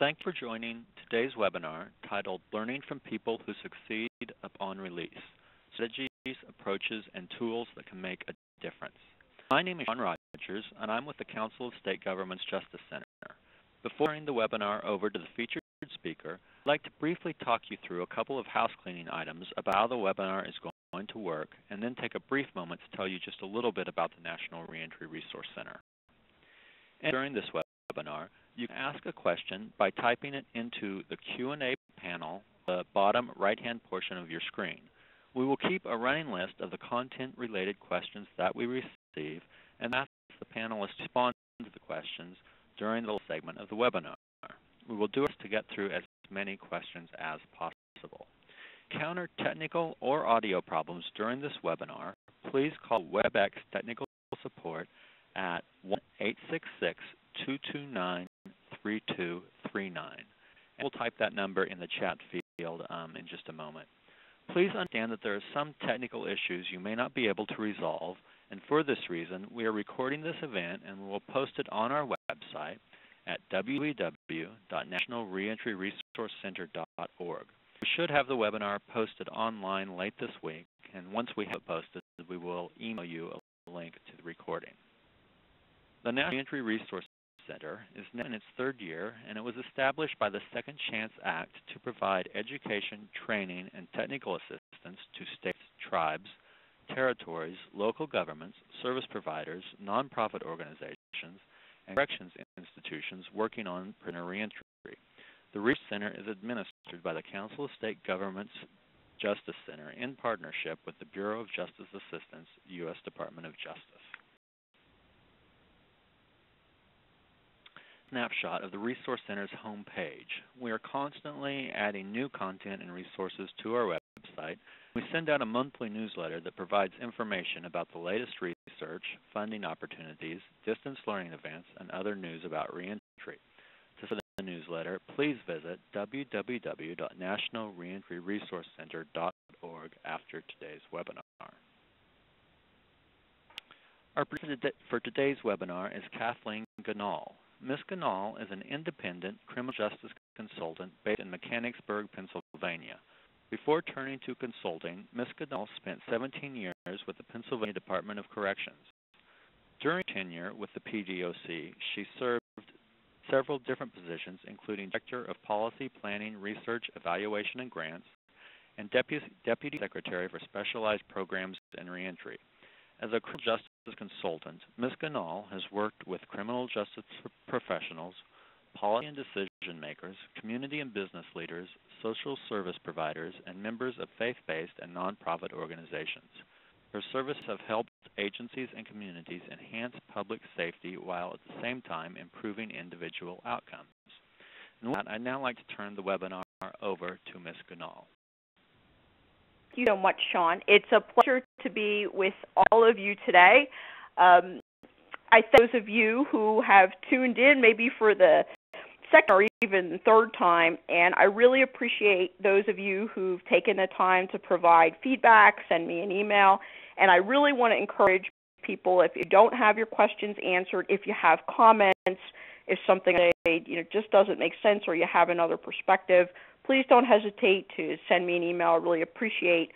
Thank you for joining today's webinar titled Learning from People Who Succeed Upon Release, Strategies, Approaches, and Tools That Can Make a Difference. My name is Sean Rogers, and I'm with the Council of State Governments Justice Center. Before turning the webinar over to the featured speaker, I'd like to briefly talk you through a couple of house cleaning items about how the webinar is going to work, and then take a brief moment to tell you just a little bit about the National Reentry Resource Center. And during this webinar, you can ask a question by typing it into the Q&A panel, the bottom right-hand portion of your screen. We will keep a running list of the content-related questions that we receive and ask the panelists to respond to the questions during the segment of the webinar. We will do this to get through as many questions as possible. If you encounter technical or audio problems during this webinar, please call WebEx Technical Support at 1-866-229-3239. And we'll type that number in the chat field in just a moment. Please understand that there are some technical issues you may not be able to resolve, and for this reason, we are recording this event and we will post it on our website at www.nationalreentryresourcecenter.org. We should have the webinar posted online late this week, and once we have it posted, we will email you a link to the recording. The National Reentry Resource Center is now in its third year, and it was established by the Second Chance Act to provide education, training, and technical assistance to states, tribes, territories, local governments, service providers, nonprofit organizations, and corrections institutions working on prisoner reentry. The Resource Center is administered by the Council of State Governments Justice Center in partnership with the Bureau of Justice Assistance, U.S. Department of Justice. Snapshot of the Resource Center's homepage. We are constantly adding new content and resources to our website. We send out a monthly newsletter that provides information about the latest research, funding opportunities, distance learning events, and other news about reentry. To subscribe to the newsletter, please visit www.nationalreentryresourcecenter.org after today's webinar. Our presenter for today's webinar is Kathleen Gnall. Ms. Gnall is an independent criminal justice consultant based in Mechanicsburg, Pennsylvania. Before turning to consulting, Ms. Gnall spent 17 years with the Pennsylvania Department of Corrections. During tenure with the PDOC, she served several different positions, including Director of Policy, Planning, Research, Evaluation, and Grants, and Deputy Secretary for Specialized Programs and Reentry. As a criminal justice consultant, Ms. Gnall has worked with criminal justice professionals, policy and decision makers, community and business leaders, social service providers, and members of faith-based and nonprofit organizations. Her services have helped agencies and communities enhance public safety while at the same time improving individual outcomes. And with that, I'd now like to turn the webinar over to Ms. Gnall. Thank you so much, Sean. It's a pleasure to be with all of you today. I thank those of you who have tuned in maybe for the second or even third time, and I really appreciate those of you who've taken the time to provide feedback, send me an email, and I really want to encourage people, if you don't have your questions answered, if you have comments, if something just doesn't make sense or you have another perspective, please don't hesitate to send me an email. I really appreciate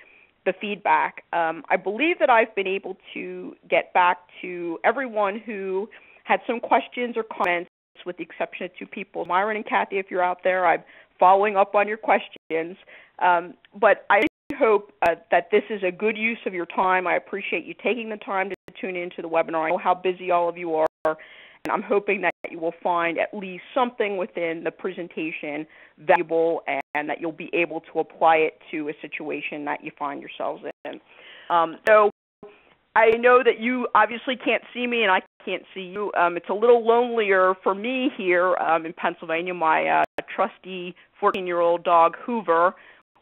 the feedback. I believe that I've been able to get back to everyone who had some questions or comments, with the exception of two people. Myron and Kathy, if you're out there, I'm following up on your questions. But I hope that this is a good use of your time. I appreciate you taking the time to tune into the webinar. I know how busy all of you are, and I'm hoping that you will find at least something within the presentation valuable and that you'll be able to apply it to a situation that you find yourselves in. So I know that you obviously can't see me and I can't see you. It's a little lonelier for me here in Pennsylvania. My trusty 14-year-old dog, Hoover,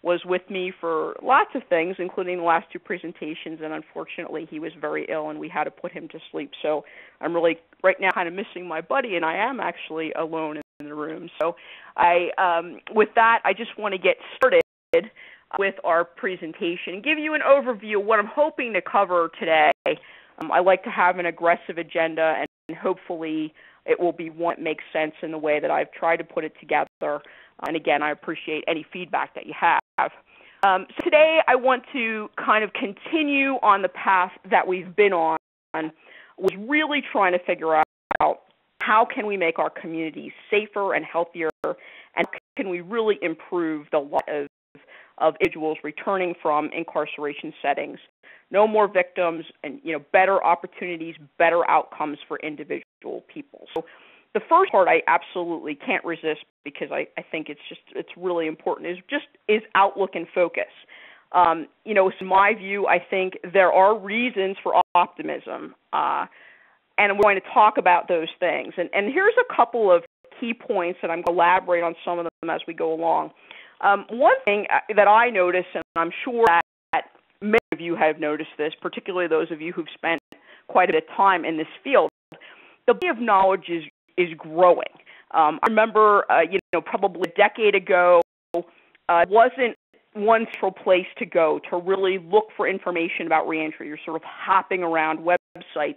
was with me for lots of things, including the last two presentations, and unfortunately he was very ill and we had to put him to sleep. So I'm really right now kind of missing my buddy, and I am actually alone in the room. So with that, I just want to get started with our presentation and give you an overview of what I'm hoping to cover today. I like to have an aggressive agenda hopefully it will be one that makes sense in the way that I've tried to put it together. And again, I appreciate any feedback that you have. So today I want to kind of continue on the path that we've been on, was really trying to figure out how can we make our communities safer and healthier, and how can we really improve the lives of individuals returning from incarceration settings. No more victims, and better opportunities, better outcomes for individual people. So the first part I absolutely can't resist, because I think it's really important, is outlook and focus. In my view, I think there are reasons for optimism, and we're going to talk about those things. And here's a couple of key points, and I'm going to elaborate on some of them as we go along. One thing that I notice, and I'm sure that many of you have noticed this, particularly those of you who've spent quite a bit of time in this field, the body of knowledge is growing. I remember, probably a decade ago, wasn't one central place to go to really look for information about reentry. You're sort of hopping around websites,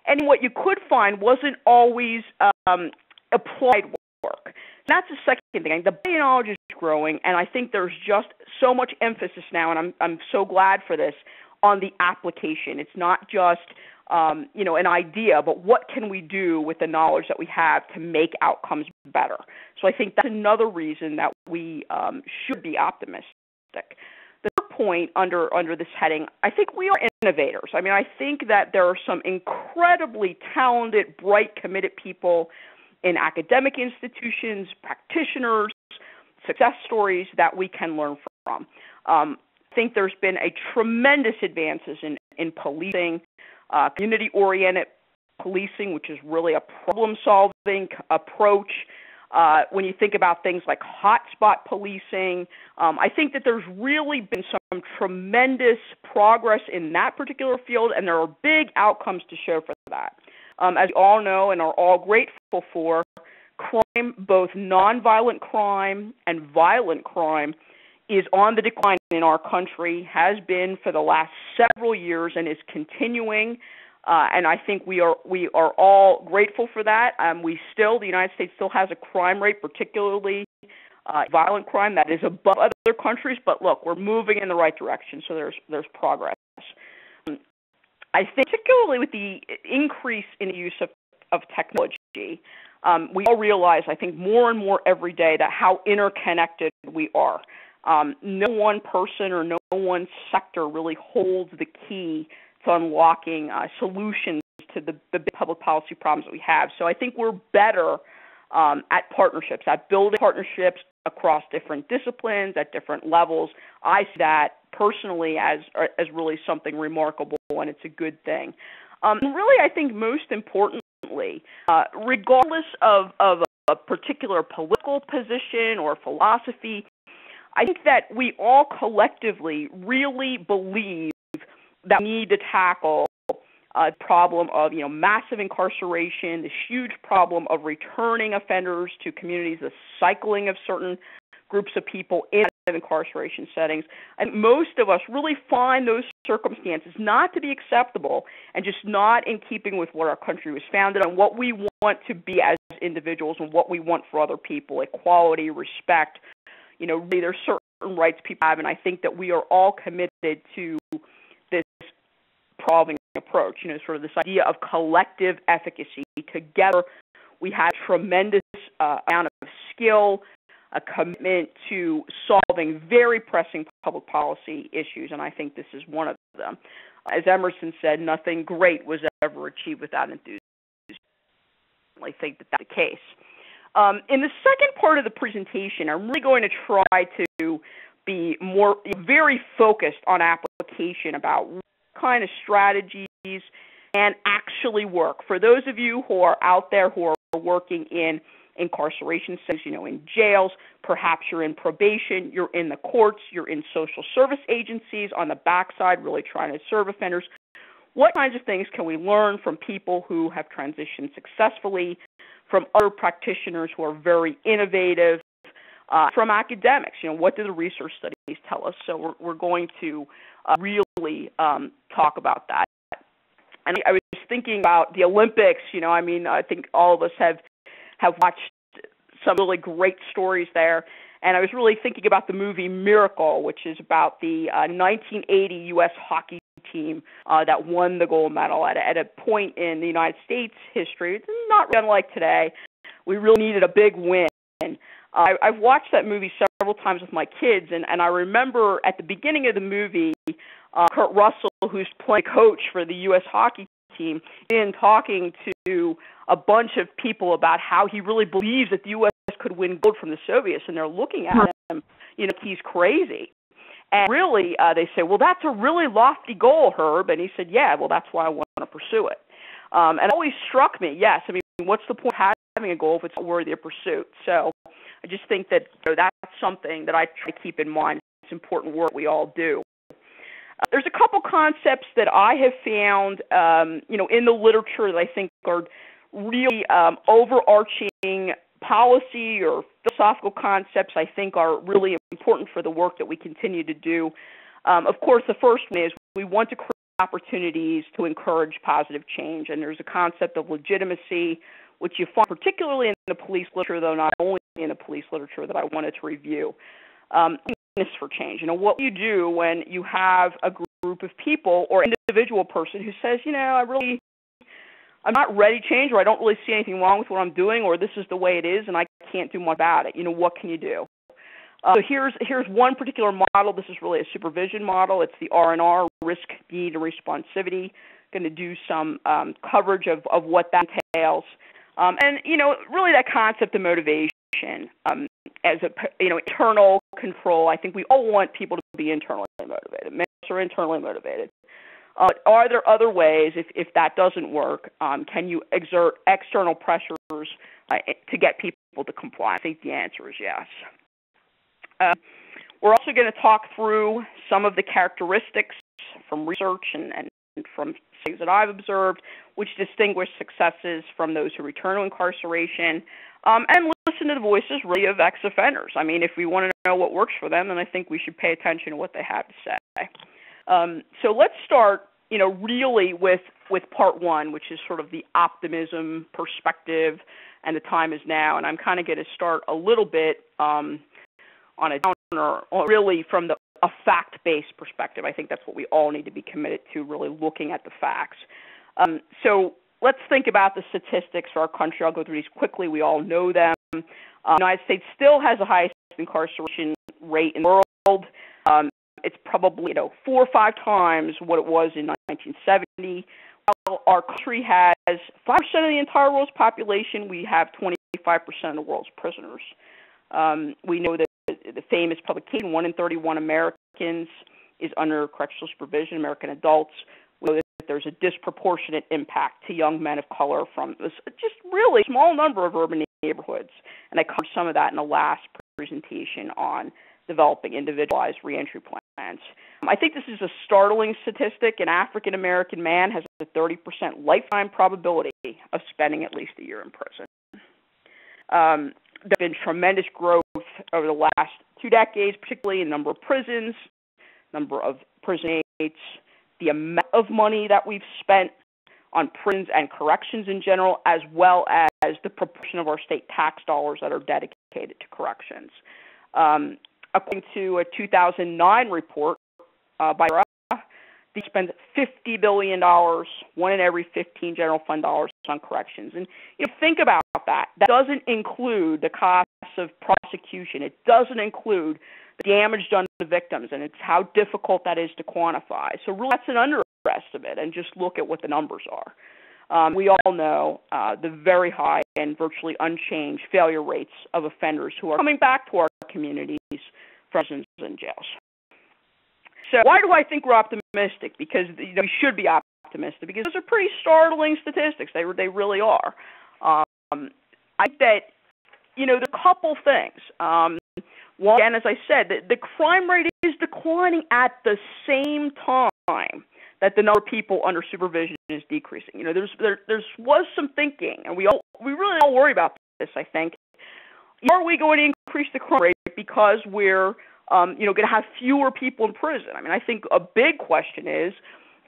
and what you could find wasn't always applied work. And that's the second thing. The body of knowledge is growing, and I think there's just so much emphasis now, and I'm so glad for this, on the application. It's not just an idea, but what can we do with the knowledge that we have to make outcomes better? So I think that's another reason that we should be optimistic. The third point under this heading, I think we are innovators. I mean, I think that there are some incredibly talented, bright, committed people in academic institutions, practitioners, success stories that we can learn from. I think there's been a tremendous advances in policing, community-oriented policing, which is really a problem-solving approach. When you think about things like hotspot policing, I think that there's really been some tremendous progress in that particular field, and there are big outcomes to show for that. As you all know and are all grateful for, crime, both nonviolent crime and violent crime, is on the decline in our country, has been for the last several years, and is continuing. And I think we are all grateful for that. The United States still has a crime rate, particularly violent crime, that is above other countries. But look, we're moving in the right direction, so there's progress. I think particularly with the increase in the use of technology, we all realize, I think, more and more every day that how interconnected we are. No one person or no one sector really holds the key to unlocking solutions to the big public policy problems that we have. So I think we're better at partnerships, at building partnerships across different disciplines, at different levels. I see that personally as really something remarkable, and it's a good thing. Really, I think most importantly, regardless of a particular political position or philosophy, I think that we all collectively really believe that we need to tackle the problem of massive incarceration, this huge problem of returning offenders to communities, the cycling of certain groups of people in incarceration settings. And most of us really find those circumstances not to be acceptable and just not in keeping with what our country was founded on, what we want to be as individuals and what we want for other people, equality, respect. Really there's certain rights people have, and I think that we are all committed to this solving approach, sort of this idea of collective efficacy. Together, we have a tremendous amount of skill, a commitment to solving very pressing public policy issues, and I think this is one of them. As Emerson said, nothing great was ever achieved without enthusiasm. I think that that's the case. In the second part of the presentation, I'm really going to try to be very focused on application, about what kind of strategies and actually work. For those of you who are out there who are working in incarceration centers, in jails, perhaps you're in probation, you're in the courts, you're in social service agencies on the backside really trying to serve offenders. What kinds of things can we learn from people who have transitioned successfully, from other practitioners who are very innovative, from academics? What do the research studies tell us? So we're going to really talk about that. And I was thinking about the Olympics. I mean, I think all of us have watched some really great stories there. And I was really thinking about the movie Miracle, which is about the 1980 U.S. hockey team that won the gold medal at a point in the United States history. It's not really unlike today. We really needed a big win. I've watched that movie several times with my kids, and I remember at the beginning of the movie, Kurt Russell, who's playing coach for the U.S. hockey team, in talking to a bunch of people about how he really believes that the U.S. could win gold from the Soviets, and they're looking at him, he's crazy. And really, they say, well, that's a really lofty goal, Herb. And he said, yeah, well, that's why I want to pursue it. And it always struck me, yes, I mean, what's the point of having a goal if it's not worthy of pursuit? So I just think that that's something that I try to keep in mind. It's important work we all do. There's a couple concepts that I have found, in the literature that I think are really overarching policy or philosophical concepts I think are really important for the work that we continue to do. Of course, the first one is we want to create opportunities to encourage positive change, and there's a concept of legitimacy, which you find particularly in the police literature, though not only in the police literature, that I wanted to review. For change. What you do when you have a group of people or individual person who says, I'm not ready to change, or I don't really see anything wrong with what I'm doing, or this is the way it is, and I can't do much about it. What can you do? So here's one particular model. This is really a supervision model. It's the R&R, risk, need, and responsivity. Going to do some coverage of what that entails. And really that concept of motivation as internal control. I think we all want people to be internally motivated. Males are internally motivated. Are there other ways, if that doesn't work, can you exert external pressures to get people to comply? I think the answer is yes. We're also going to talk through some of the characteristics from research and from things that I've observed, which distinguish successes from those who return to incarceration, and listen to the voices really of ex-offenders. I mean, if we want to know what works for them, then I think we should pay attention to what they have to say. So let's start, really with part one, which is sort of the optimism perspective, and the time is now. And I'm kind of going to start a little bit on a downer, really from a fact-based perspective. I think that's what we all need to be committed to, really looking at the facts. So let's think about the statistics for our country. I'll go through these quickly. We all know them. The United States still has the highest incarceration rate in the world. It's probably 4 or 5 times what it was in 1970. While our country has 5% of the entire world's population, we have 25% of the world's prisoners. We know that the famous publication, 1 in 31 Americans is under correctional supervision, American adults. We know that there's a disproportionate impact to young men of color from this just really small number of urban neighborhoods. And I covered some of that in the last presentation on developing individualized reentry plans. I think this is a startling statistic. An African-American man has a 30% lifetime probability of spending at least a year in prison. There's been tremendous growth over the last 2 decades, particularly in number of prisons, number of prison inmates, the amount of money that we've spent on prisons and corrections in general, as well as the proportion of our state tax dollars that are dedicated to corrections. According to a 2009 report by they spend $50 billion, 1 in every 15 general fund dollars on corrections. And think about that. That doesn't include the costs of prosecution. It doesn't include the damage done to the victims, and it's how difficult that is to quantify. So really that's an underestimate, and just look at what the numbers are. We all know the very high and virtually unchanged failure rates of offenders who are coming back to our communities from prisons and jails. So why do I think we're optimistic? Because we should be optimistic, because those are pretty startling statistics. They really are. I think that there's a couple things. One, again, as I said, the crime rate is declining at the same time that the number of people under supervision is decreasing. There was some thinking, and we really all worry about this. I think, are we going to increase the crime rate because we're going to have fewer people in prison? I mean, I think a big question is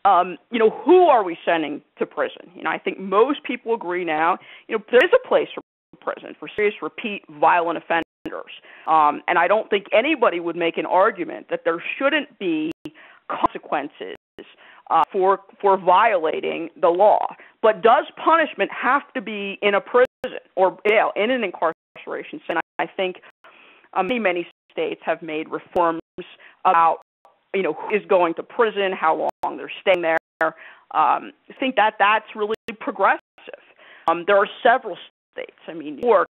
who are we sending to prison? I think most people agree now, there is a place for prison for serious, repeat, violent offenders. And I don't think anybody would make an argument that there shouldn't be consequences for violating the law. But does punishment have to be in a prison or in an incarceration center? I think many states have made reforms about who is going to prison, how long they're staying there. I think that's really progressive. There are several states, New York,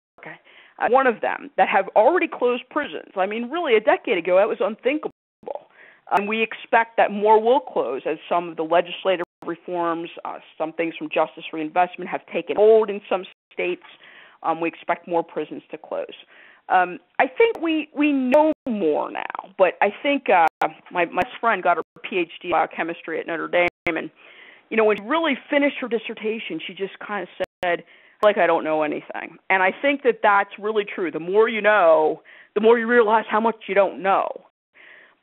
one of them, that have already closed prisons. Really, a decade ago, that was unthinkable. And we expect that more will close as some of the legislative reforms, some things from justice reinvestment have taken hold in some states. We expect more prisons to close. I think we know more now, but I think my friend got her PhD in biochemistry at Notre Dame, and when she really finished her dissertation, she just kind of said, like, I don't know anything. And I think that's really true. The more you know, the more you realize how much you don't know.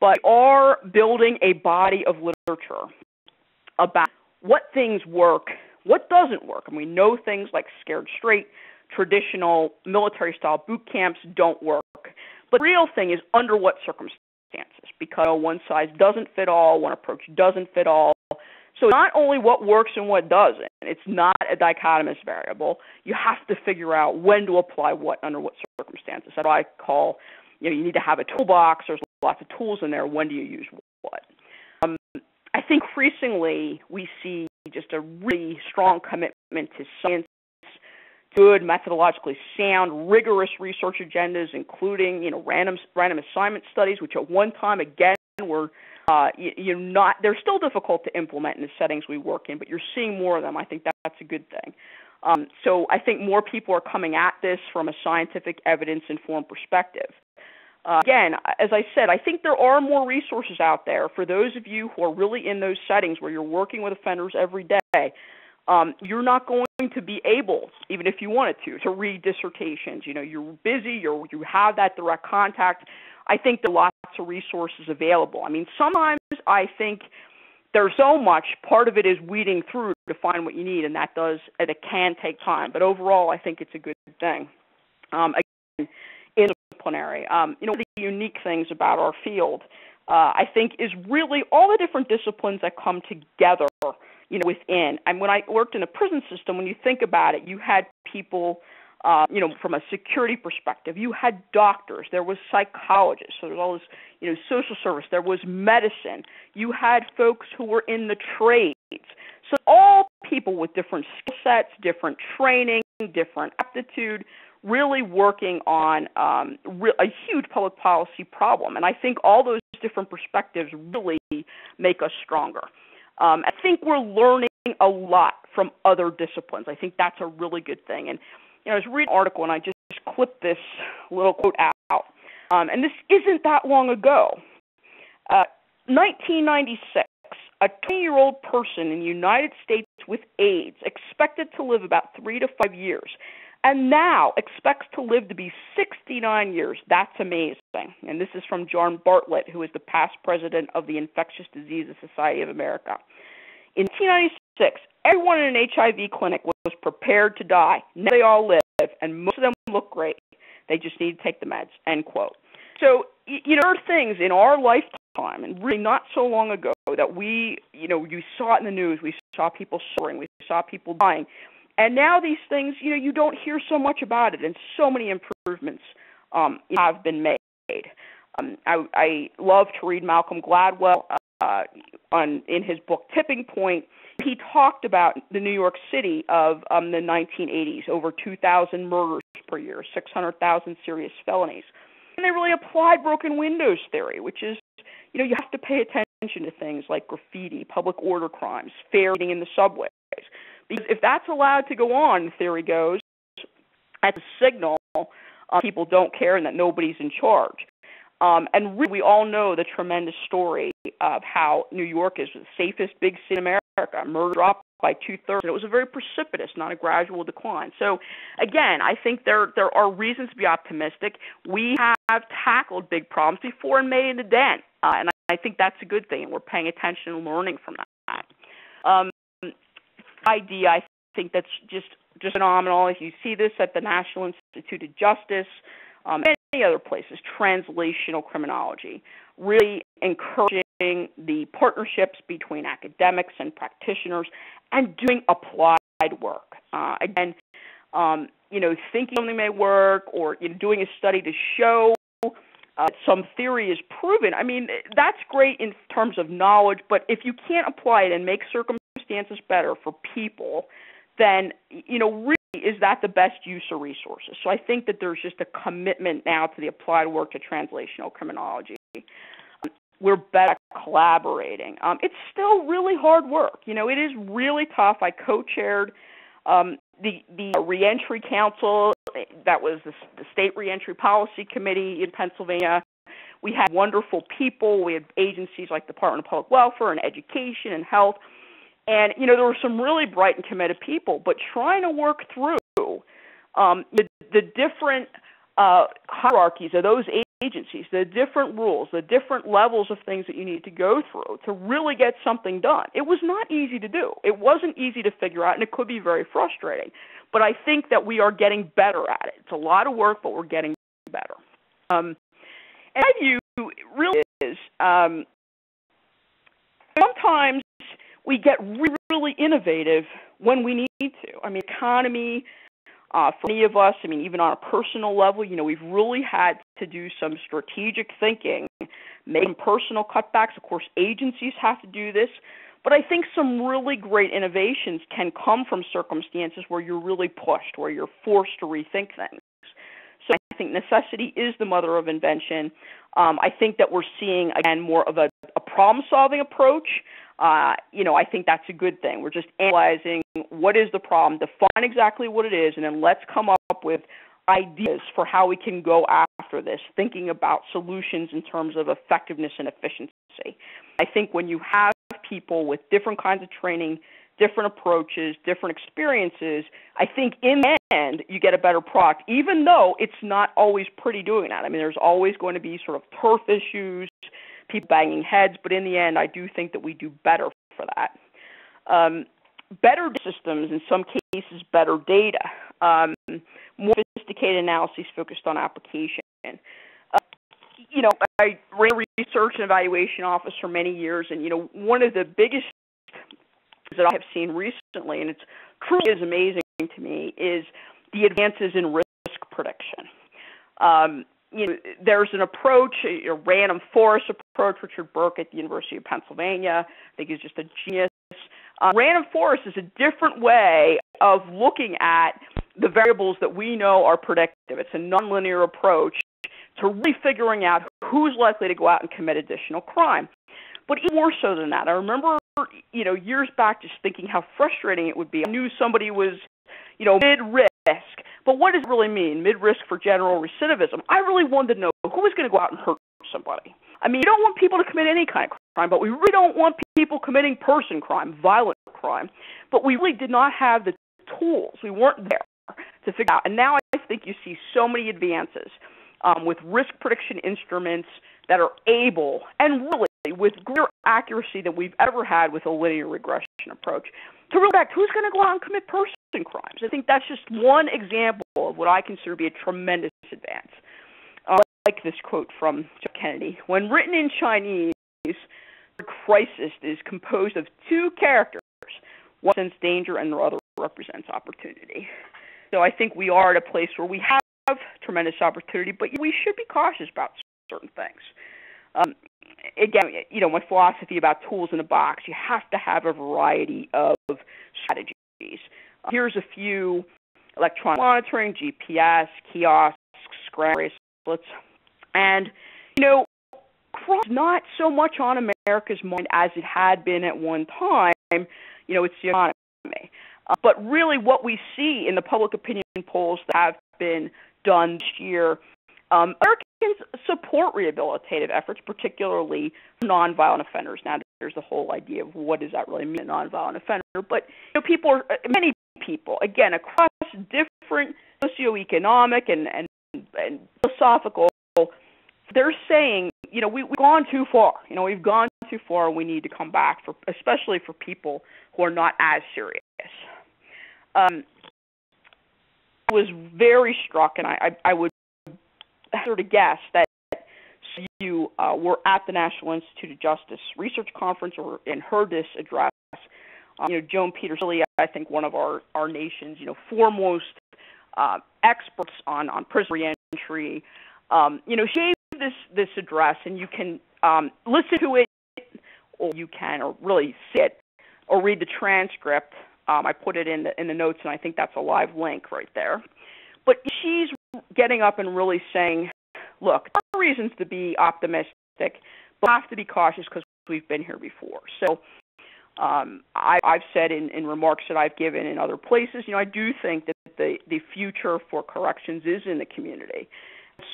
But we are building a body of literature about what things work, what doesn't work. And we know things like scared straight, traditional military-style boot camps don't work. But the real thing is under what circumstances, because one size doesn't fit all, one approach doesn't fit all. So not only what works and what doesn't, it's not a dichotomous variable. You have to figure out when to apply what under what circumstances. That's what I call, you need to have a toolbox. There's lots of tools in there. When do you use what? I think increasingly we see just a really strong commitment to science, good, methodologically sound, rigorous research agendas, including random assignment studies, which at one time again were they're still difficult to implement in the settings we work in, but you're seeing more of them. I think that's a good thing. So I think more people are coming at this from a scientific, evidence-informed perspective. Again, as I said, I think there are more resources out there for those of you who are really in those settings where you're working with offenders every day. You're not going to be able, even if you wanted to read dissertations. You're busy, you have that direct contact. I think there are lots of resources available. Sometimes I think there's so much, part of it is weeding through to find what you need, and it can take time. But overall, I think it's a good thing. Again, interdisciplinary. One of the unique things about our field, I think, is really all the different disciplines that come together, within. And when I worked in the prison system, when you think about it, you had people, from a security perspective, you had doctors, there was psychologists, so there's all this, social service, there was medicine, you had folks who were in the trades. So all people with different skill sets, different training, different aptitude, really working on a huge public policy problem. And I think all those different perspectives really make us stronger. I think we're learning a lot from other disciplines. I think that's a really good thing. And I was reading an article, and I just clipped this little quote out. And this isn't that long ago. 1996, a 20-year-old person in the United States with AIDS expected to live about 3 to 5 years, and now expects to live to be 69 years. That's amazing. And this is from John Bartlett, who is the past president of the Infectious Diseases Society of America. In 1996, everyone in an HIV clinic was prepared to die. Now they all live, and most of them look great. They just need to take the meds, end quote. So, there are things in our lifetime, and really not so long ago, that you saw it in the news. We saw people suffering. We saw people dying. And now these things, you don't hear so much about it, and so many improvements have been made. I love to read Malcolm Gladwell in his book Tipping Point. He talked about the New York City of the 1980s, over 2,000 murders per year, 600,000 serious felonies. And they really applied broken windows theory, which is, you have to pay attention to things like graffiti, public order crimes, fair eating in the subways. Because if that's allowed to go on, the theory goes, that's a signal people don't care and that nobody's in charge. And really, we all know the tremendous story of how New York is the safest big city in America. Murder dropped by 2/3. And it was a very precipitous, not a gradual decline. So, again, I think there are reasons to be optimistic. We have tackled big problems before and made a dent. And I think that's a good thing. And we're paying attention and learning from that. Idea, I think that's just phenomenal. If you see this at the National Institute of Justice, many other places, translational criminology, really encouraging the partnerships between academics and practitioners and doing applied work. Again, thinking something may work or doing a study to show some theory is proven. I mean, that's great in terms of knowledge, but if you can't apply it and make circumstances better for people, then, really, is that the best use of resources? So I think that there's just a commitment now to the applied work to translational criminology. We're better at collaborating. It's still really hard work. It is really tough. I co-chaired the Reentry Council. That was the State Reentry Policy Committee in Pennsylvania. We had wonderful people. We had agencies like the Department of Public Welfare and Education and Health. And, there were some really bright and committed people, but trying to work through the different hierarchies of those agencies, the different rules, the different levels of things that you need to go through to really get something done. It was not easy to do. It wasn't easy to figure out, and it could be very frustrating. But I think that we are getting better at it. It's a lot of work, but we're getting better. And my view really is sometimes we get really innovative when we need to. I mean, economy, for many of us, even on a personal level, we've really had to do some strategic thinking, make some personal cutbacks. Of course, agencies have to do this. But I think some really great innovations can come from circumstances where you're really pushed, where you're forced to rethink things. So I think necessity is the mother of invention. I think that we're seeing, again, more of a problem-solving approach. I think that's a good thing. We're just analyzing what is the problem, define exactly what it is, and then let's come up with ideas for how we can go after this, thinking about solutions in terms of effectiveness and efficiency. I think when you have people with different kinds of training, different approaches, different experiences, I think in the end you get a better product, even though it's not always pretty doing that. There's always going to be sort of turf issues, people banging heads, but in the end I do think that we do better for that. Better systems, in some cases better data, more sophisticated analyses focused on application. I ran a research and evaluation office for many years, and, one of the biggest things that I have seen recently, and it's truly is amazing to me, is the advances in risk prediction. There's an approach, a random forest approach. Richard Burke at the University of Pennsylvania, I think, is just a genius. Random forest is a different way of looking at the variables that we know are predictive. It's a nonlinear approach to really figuring out who's likely to go out and commit additional crime. But even more so than that, I remember, years back just thinking how frustrating it would be. I knew somebody was, mid-risk, but what does it really mean, mid-risk for general recidivism? I really wanted to know who was going to go out and hurt somebody. You don't want people to commit any kind of crime, but we really don't want people committing person crime, violent crime. But we really did not have the tools. We weren't there to figure out. And now I think you see so many advances with risk prediction instruments that are able, and really with greater accuracy than we've ever had with a linear regression approach, to really back who's going to go out and commit person crimes. I think that's just one example of what I consider to be a tremendous advance. I like this quote from John Kennedy. When written in Chinese, the crisis is composed of two characters. One represents danger and the other represents opportunity. So I think we are at a place where we have tremendous opportunity, but we should be cautious about certain things. Again, my philosophy about tools in a box, you have to have a variety of strategies. Here's a few: electronic monitoring, GPS, kiosks, scram bracelets. And, crime is not so much on America's mind as it had been at one time. It's the economy. But really what we see in the public opinion polls that have been done this year, Americans support rehabilitative efforts, particularly nonviolent offenders. Now, there's the whole idea of what does that really mean, a nonviolent offender. But many people, again, across different socioeconomic and philosophical, they're saying, we've gone too far. We've gone too far. We need to come back, especially for people who are not as serious. I was very struck, and I would sort of guess that you were at the National Institute of Justice Research Conference and heard this address. Joan Peters, really, I think one of our nation's foremost experts on prison reentry. She gave this address, and you can listen to it, or you can, or really see it, or read the transcript. I put it in the notes, and I think that's a live link right there. But she's getting up and really saying, look, there are reasons to be optimistic, but we have to be cautious because we've been here before. So I've said in remarks that I've given in other places, I do think that the future for corrections is in the community.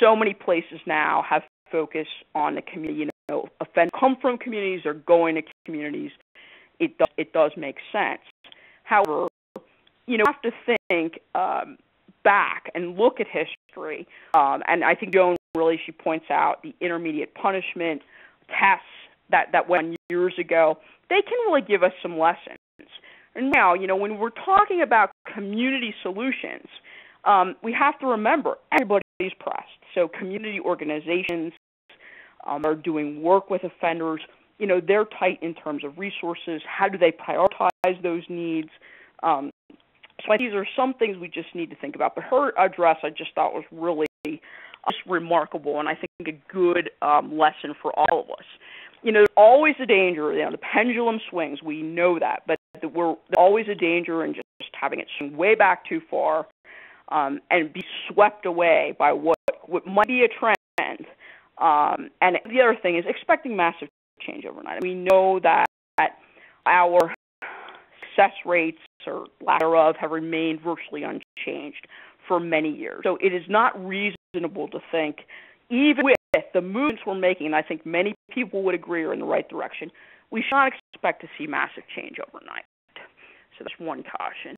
So many places now have focused on the community. Offenders come from communities or going to communities. It does make sense. However, you have to think back and look at history. And I think Joan really, she points out the intermediate punishment tests that went on years ago. They can really give us some lessons. And now, when we're talking about community solutions, we have to remember everybody's pressed. So community organizations are doing work with offenders. They're tight in terms of resources. How do they prioritize those needs? So these are some things we just need to think about. But her address, I just thought was really just remarkable, and I think a good lesson for all of us. There's always a danger. The pendulum swings. We know that, but there's always a danger in just having it swing way back too far and be swept away by what might be a trend. And the other thing is expecting massive change overnight. We know that our success rates or lack thereof have remained virtually unchanged for many years. So it is not reasonable to think, even with the movements we're making, and I think many people would agree are in the right direction, we should not expect to see massive change overnight. So that's one caution.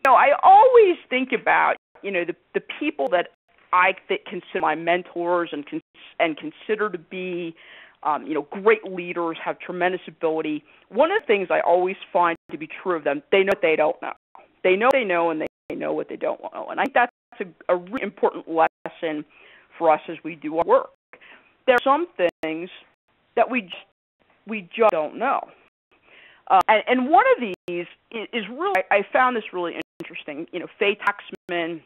I always think about, the people that I consider my mentors and consider to be, great leaders, have tremendous ability. One of the things I always find to be true of them, they know what they don't know. They know, and they know what they don't know. And I think that's a really important lesson for us as we do our work. There are some things that we just don't know. And one of these is really, I found this really interesting. Faye Taxman,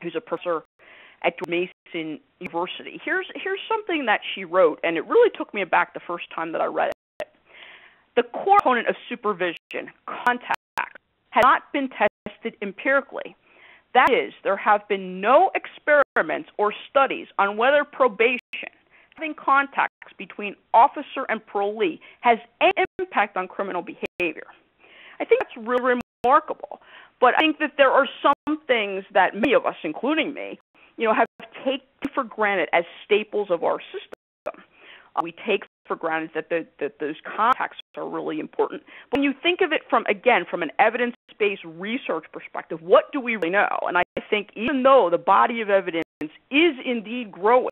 who's a professor at Mason University. Here's something that she wrote, and it really took me aback the first time that I read it. The core component of supervision, contact, has not been tested empirically. That is, there have been no experiments or studies on whether probation, having contacts between officer and parolee, has any impact on criminal behavior. I think that's really remarkable. But I think that there are some things that many of us, including me, have taken for granted as staples of our system. We take for granted that those contacts are really important. But when you think of it from an evidence-based research perspective, what do we really know? And I think even though the body of evidence is indeed growing,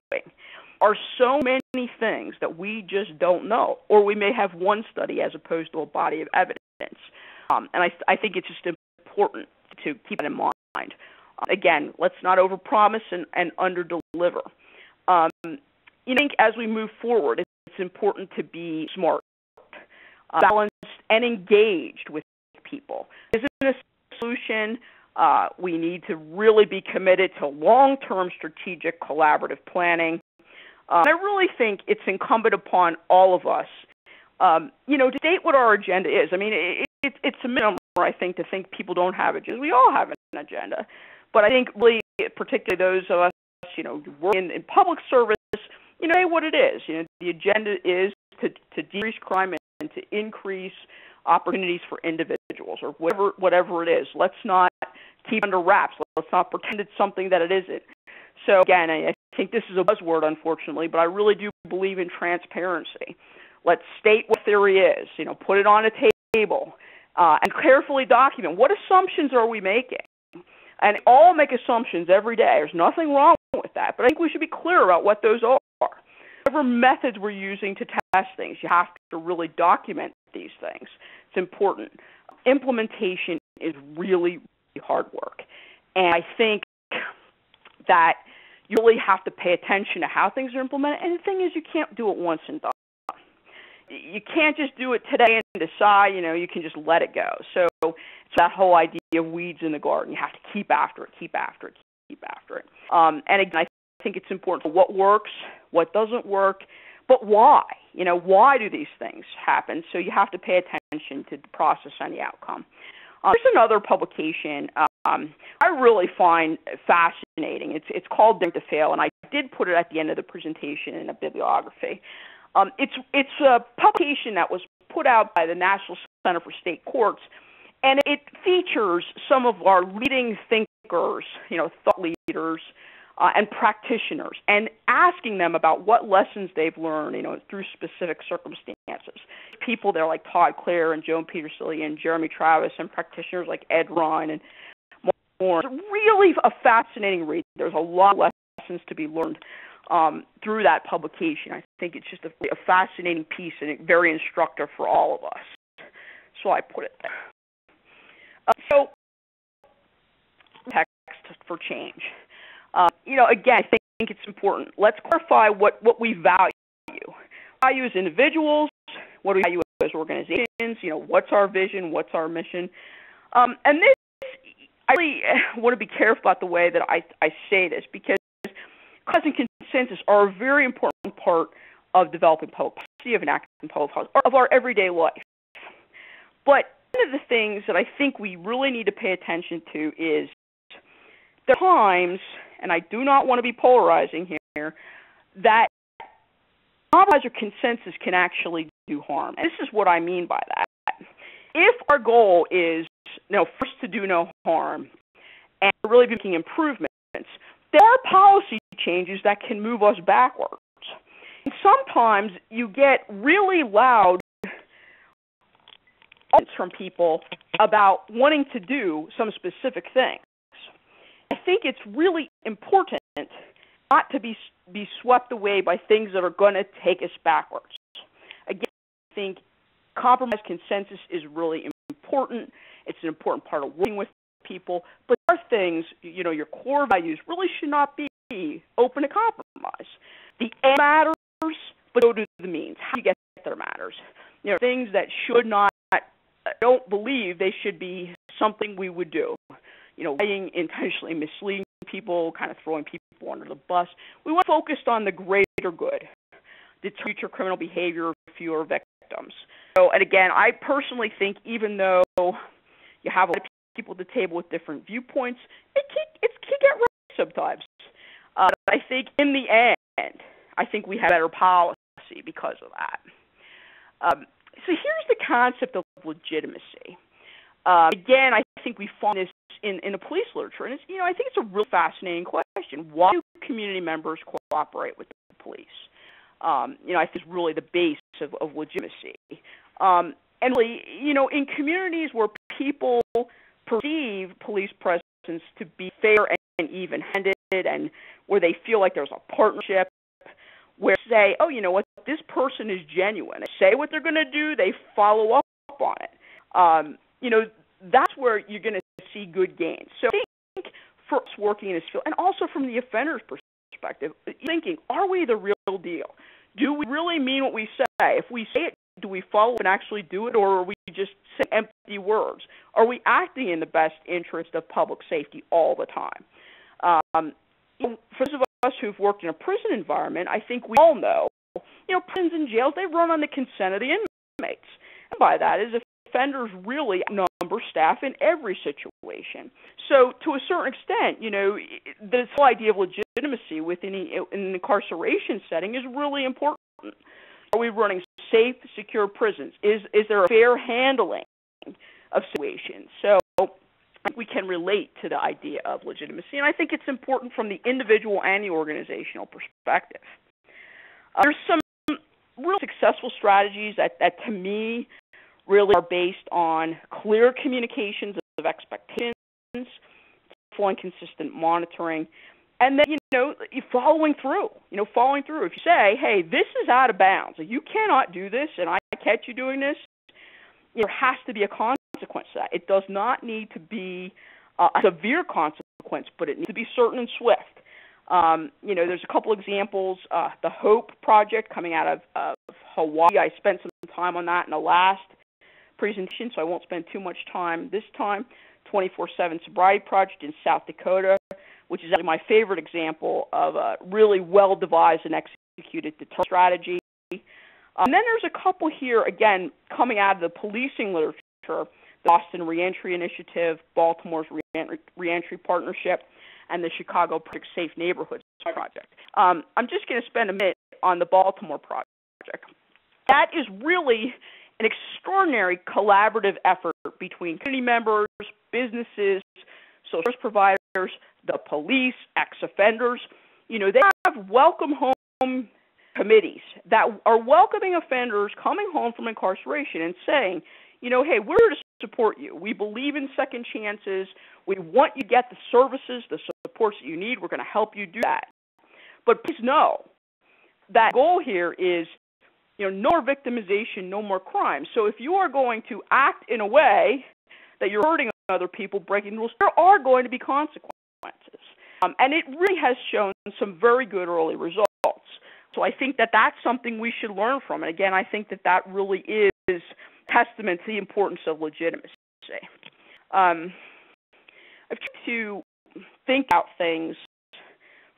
are so many things that we just don't know, or we may have one study as opposed to a body of evidence. And I think it's just important to keep that in mind. Again, let's not overpromise and underdeliver. I think as we move forward, it's important to be smart, balanced, and engaged with people. This isn't a solution. We need to really be committed to long-term strategic collaborative planning. I really think it's incumbent upon all of us, to state what our agenda is. I mean, it's a minimum, I think, to think people don't have agendas. We all have an agenda. But I think really, particularly those of us, working in public service, say what it is. The agenda is to decrease crime and to increase opportunities for individuals, or whatever it is. Let's not keep it under wraps. Let's not pretend it's something that it isn't. So again, I think this is a buzzword, unfortunately, but I really do believe in transparency. Let's state what theory is. Put it on a table and carefully document what assumptions are we making. And all make assumptions every day. There's nothing wrong with that, but I think we should be clear about what those are. whatever methods we're using to test things, you have to really document these things. It's important. Implementation is really, really hard work. And I think that you really have to pay attention to how things are implemented. And the thing is, you can't do it once and done. You can't just do it today and decide, you can just let it go. So it's that whole idea of weeds in the garden. You have to keep after it, keep after it, keep after it. And again, I think it's important for what works, what doesn't work, but why? Why do these things happen? So you have to pay attention to the process and the outcome. There's another publication I really find fascinating. It's called Dare to Fail, and I did put it at the end of the presentation in a bibliography. It's a publication that was put out by the National Center for State Courts, and it features some of our leading thinkers, thought leaders, and practitioners, and asking them about what lessons they've learned, through specific circumstances. People there like Todd Clare and Joan Petersilly and Jeremy Travis, and practitioners like Ed Ryan and more. It's really a fascinating read. There's a lot of lessons to be learned through that publication. I think it's just a fascinating piece and very instructive for all of us. So I put it there. So, text for change. Again, I think it's important. Let's clarify what we value. Value as individuals, what do we value as organizations, what's our vision, what's our mission. And this, I really want to be careful about the way that I say this, because cause and consensus are a very important part of developing public policy, of enacting public policy, of our everyday life. But one of the things that I think we really need to pay attention to is there are times, and I do not want to be polarizing here, that compromise or consensus can actually do harm. And this is what I mean by that. If our goal is, first to do no harm and really be making improvements, there are policy changes that can move us backwards. And sometimes you get really loud arguments from people about wanting to do some specific things. I think it's really important not to be swept away by things that are going to take us backwards. Again, I think compromise consensus is really important. It's an important part of working with people. But there are things, your core values really should not be open to compromise. The end matters, but so do the means. How you get there matters. Things that should not, I don't believe they should be something we would do. Lying, intentionally misleading people, kind of throwing people under the bus. We want to focus on the greater good, deter future criminal behavior, fewer victims. So, and again, I personally think even though you have a lot of people at the table with different viewpoints, it can get right sometimes. But I think in the end, I think we have better policy because of that. So here's the concept of legitimacy. Again, I think we find this in the police literature, and I think it's a real fascinating question. Why do community members cooperate with the police? I think it's really the base of legitimacy. And really, in communities where people perceive police presence to be fair and even-handed, and where they feel like there's a partnership, where they say, oh, you know what, this person is genuine. They say what they're going to do, they follow up on it. That's where you're going to see good gains. So I think for us working in this field, and also from the offender's perspective, thinking, are we the real deal? Do we really mean what we say? If we say it, do we follow and actually do it, or are we just saying empty words? Are we acting in the best interest of public safety all the time? For those of us who've worked in a prison environment, I think we all know, prisons and jails, they run on the consent of the inmates. And by that is offenders really outnumber staff in every situation. So to a certain extent, this whole idea of legitimacy within an incarceration setting is really important. Are we running safe, secure prisons? Is there a fair handling of situations? So I think we can relate to the idea of legitimacy, and I think it's important from the individual and the organizational perspective. There's some real successful strategies that to me, really are based on clear communications of expectations, careful and consistent monitoring, And then, following through. If you say, hey, this is out of bounds, you cannot do this, and I catch you doing this, there has to be a consequence to that. It does not need to be a severe consequence, but it needs to be certain and swift. There's a couple examples. The HOPE project coming out of Hawaii. I spent some time on that in the last presentation, so I won't spend too much time this time. 24/7 Sobriety Project in South Dakota, which is actually my favorite example of a really well-devised and executed deterrent strategy. And then there's a couple here, again, coming out of the policing literature, the Boston Reentry Initiative, Baltimore's Reentry Partnership, and the Chicago Project Safe Neighborhoods Project. I'm just going to spend a minute on the Baltimore project. That is really an extraordinary collaborative effort between community members, businesses, social service providers, the police, ex-offenders. They have welcome home committees that are welcoming offenders coming home from incarceration and saying, hey, we're here to support you. We believe in second chances. We want you to get the services, the supports that you need. We're going to help you do that. But please know that goal here is, no more victimization, no more crime. So if you are going to act in a way that you're hurting other people, breaking rules, there are going to be consequences. And it really has shown some very good early results. So I think that that's something we should learn from. And again, I think that really is testament to the importance of legitimacy. I've tried to think about things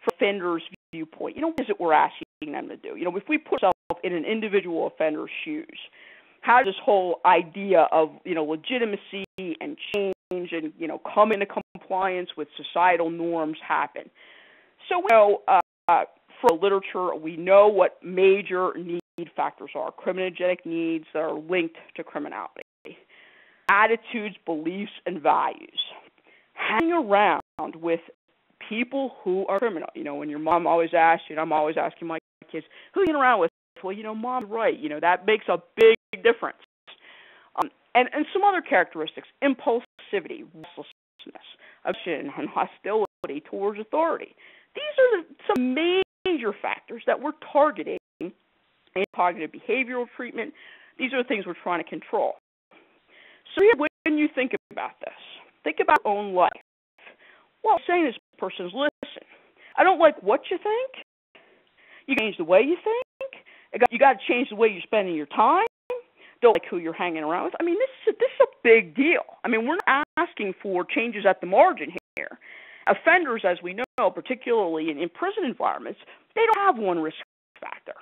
from offenders' viewpoint. What is it we're asking them to do? If we put ourselves in an individual offender's shoes, how does this whole idea of, legitimacy and change and, come into compliance with societal norms happen? So we know for literature, we know what major need factors are, criminalgenic needs that are linked to criminality. Attitudes, beliefs, and values. Hanging around with people who are criminal. When your mom always asks you, and I'm always asking my kids, who are you hanging around with? Well, mom's right. That makes a big difference. And some other characteristics, impulsivity, restlessness, obsession, and hostility towards authority. These are some major factors that we're targeting in cognitive behavioral treatment. These are the things we're trying to control. So when you think about this, think about your own life. Well, I'm saying this person is, listen, I don't like what you think. You change the way you think. You got to change the way you're spending your time. Don't like who you're hanging around with. This is a big deal. We're not asking for changes at the margin here. Offenders, as we know, particularly in prison environments, they don't have one risk factor.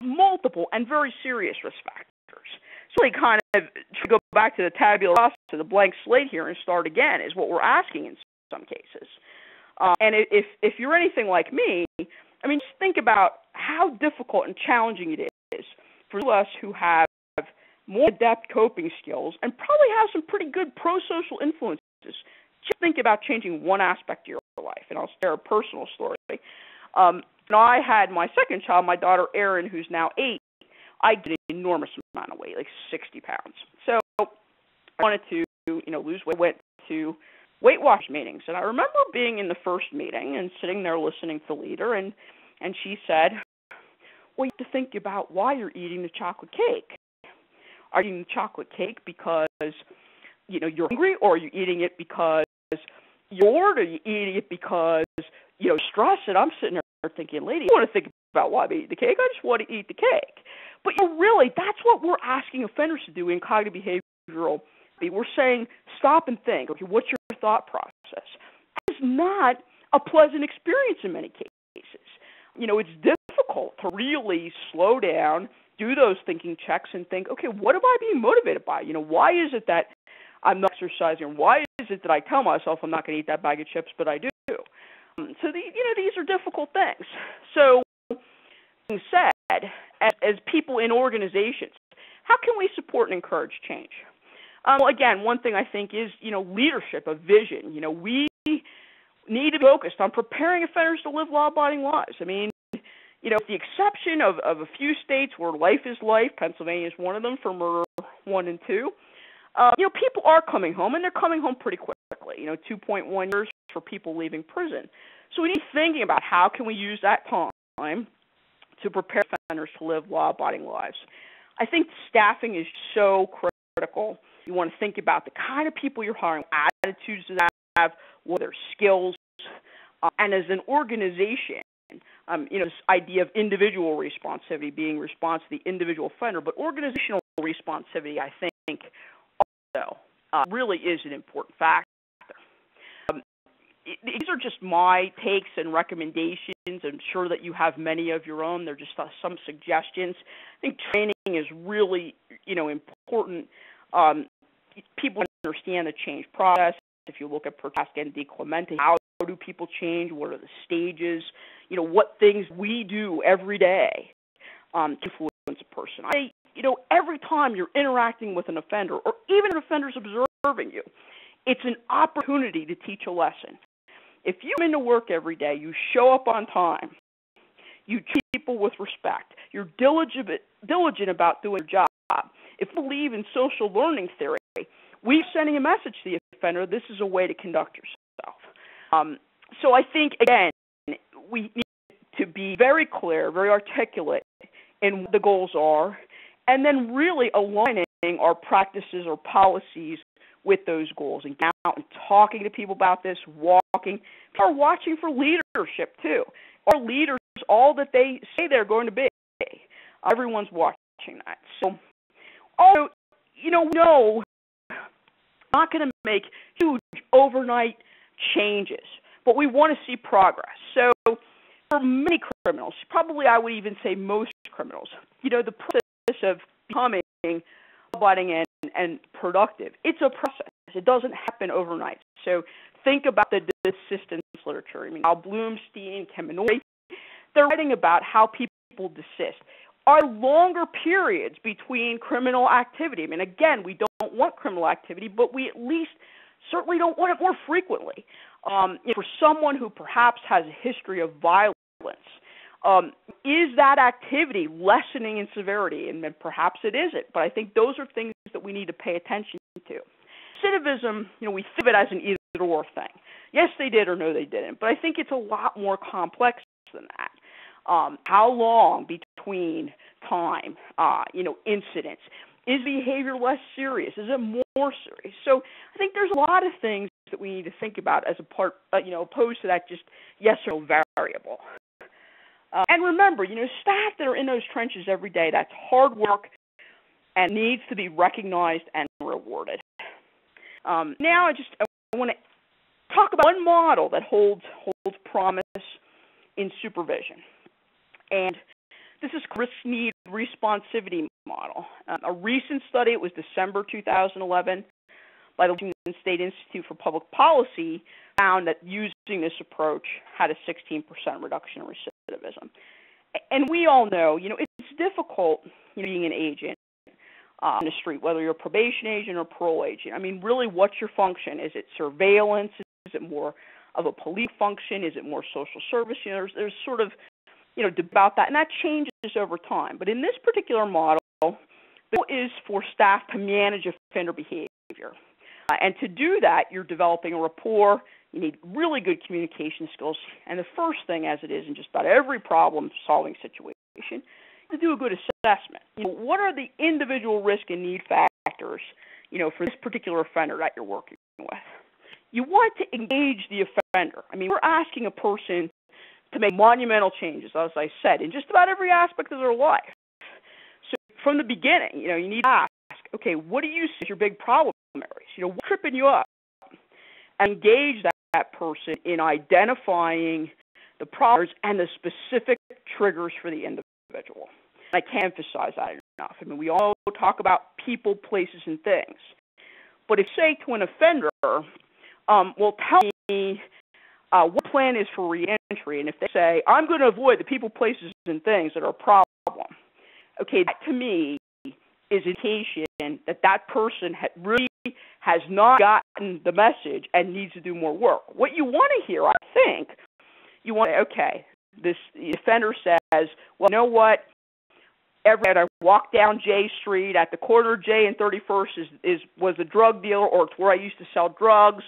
Multiple and very serious risk factors. So they kind of to go back to the tabula rasa, to the blank slate here, and start again is what we're asking in some cases. And if you're anything like me, just think about how difficult and challenging it is for us who have more adept coping skills and probably have some pretty good pro-social influences. Just think about changing one aspect of your life, and I'll share a personal story. I had my second child, my daughter Erin, who's now 8. I gained an enormous amount of weight, like 60 pounds. So I wanted to, lose weight. I went to Weight Watch meetings, and I remember being in the first meeting and sitting there listening to the leader, and she said, well, you have to think about why you're eating the chocolate cake. Are you eating the chocolate cake because, you're hungry, or are you eating it because you're bored, or are you eating it because, stressed? And I'm sitting there thinking, lady, I want to think about why I eat the cake. I just want to eat the cake. But really, that's what we're asking offenders to do in cognitive behavioral. We're saying, stop and think. Okay, what's your thought process? It's not a pleasant experience in many cases. It's difficult to really slow down, do those thinking checks, and think, okay, what am I being motivated by? Why is it that I'm not exercising? Why is it that I tell myself I'm not going to eat that bag of chips, but I do? So these are difficult things. So, being said, as people in organizations, how can we support and encourage change? Again, one thing I think is, leadership, a vision. We need to be focused on preparing offenders to live law-abiding lives. With the exception of a few states where life is life, Pennsylvania is one of them for murder 1 and 2, people are coming home, and they're coming home pretty quickly, 2.1 years for people leaving prison. So we need to be thinking about how can we use that time to prepare offenders to live law-abiding lives. I think staffing is so critical. You want to think about the kind of people you're hiring, attitudes that they have, what are their skills, and as an organization, this idea of individual responsivity, being responsive to the individual offender, but organizational responsivity, I think, also really is an important factor. These are just my takes and recommendations. I'm sure that you have many of your own. They're just some suggestions. I think training is really, important. People understand the change process. If you look at Pertask and Clemente, how do people change? What are the stages? What things we do every day to influence a person. Every time you're interacting with an offender, or even an offender's observing you, it's an opportunity to teach a lesson. If you come into work every day, you show up on time, you treat people with respect, you're diligent about doing your job. If you believe in social learning theory, we're sending a message to the offender, this is a way to conduct yourself. So I think, again, we need to be very clear, very articulate in what the goals are, and then really aligning our practices or policies with those goals and getting out and talking to people about this, walking. People are watching for leadership, too. Are leaders all that they say they're going to be? Everyone's watching that. So, also, no, not going to make huge overnight changes, but we want to see progress. So for many criminals, probably I would even say most criminals, the process of becoming law-abiding and productive, it's a process. It doesn't happen overnight. So think about the desistance literature. Al Bloomstein, Keminori, they're writing about how people desist. Are longer periods between criminal activity. Again, we don't want criminal activity, but we at least certainly don't want it more frequently. For someone who perhaps has a history of violence, is that activity lessening in severity? And perhaps it isn't, but I think those are things that we need to pay attention to. Recidivism, we think of it as an either-or thing. Yes, they did, or no, they didn't, but I think it's a lot more complex than that. How long between time, incidents? Is behavior less serious? Is it more serious? So I think there's a lot of things that we need to think about as a part, opposed to that just yes or no variable. And remember, staff that are in those trenches every day, that's hard work and needs to be recognized and rewarded. Now I want to talk about one model that holds promise in supervision. And this is risk need responsivity model. A recent study, it was December 2011, by the Washington State Institute for Public Policy, found that using this approach had a 16% reduction in recidivism. And we all know, it's difficult being an agent on the street, whether you're a probation agent or parole agent. Really, what's your function? Is it surveillance? Is it more of a police function? Is it more social service? There's sort of about that, and that changes over time. But in this particular model, the goal is for staff to manage offender behavior. And to do that, you're developing a rapport. You need really good communication skills. And the first thing, as it is in just about every problem-solving situation, to do a good assessment. What are the individual risk and need factors, for this particular offender that you're working with? You want to engage the offender. We're asking a person to make monumental changes, as I said, in just about every aspect of their life. So from the beginning, you need to ask, okay, what do you see as your big problem areas? What's tripping you up? And engage that person in identifying the problems and the specific triggers for the individual. I can't emphasize that enough. We all talk about people, places, and things. But if you say to an offender, well, tell me what the plan is for reentry, and if they say, I'm going to avoid the people, places, and things that are a problem, okay, that to me is indication that person really has not gotten the message and needs to do more work. What you want to hear, I think, you want to, okay, the offender says, well, you know what, every night I walk down J Street at the corner of J and 31st was a drug dealer, or it's where I used to sell drugs.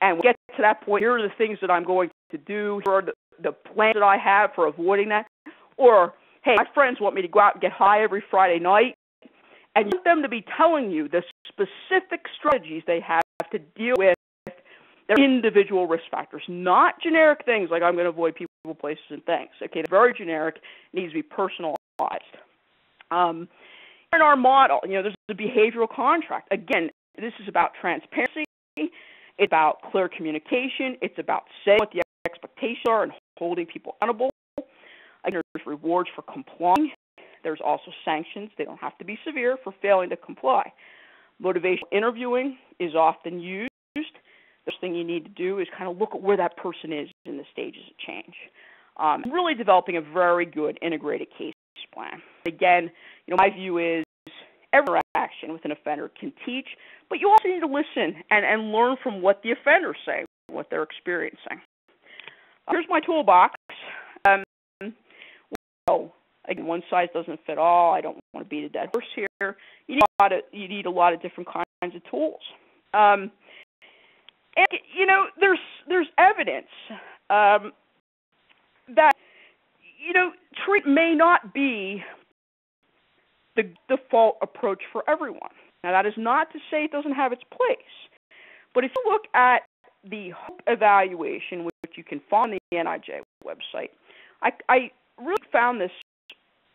And when we get to that point, here are the things that I'm going to do. Here are the plans that I have for avoiding that. Or, hey, my friends want me to go out and get high every Friday night. And you want them to be telling you the specific strategies they have to deal with their individual risk factors, not generic things like I'm going to avoid people, places, and things. Okay, they're very generic, needs to be personalized. In our model, there's a behavioral contract. Again, this is about transparency. It's about clear communication. It's about saying what the expectations are and holding people accountable. Again, there's rewards for complying. There's also sanctions. They don't have to be severe for failing to comply. Motivational interviewing is often used. The first thing you need to do is kind of look at where that person is in the stages of change. Really developing a very good integrated case plan. Again, my view is every interaction with an offender can teach, but you also need to listen and learn from what the offenders say, what they're experiencing. Here's my toolbox. Again, one size doesn't fit all. I don't want to beat a dead horse here. You need a lot of different kinds of tools. And there's evidence that treatment may not be the default approach for everyone. Now, that is not to say it doesn't have its place. But if you look at the HOPE evaluation, which you can find on the NIJ website, I really found this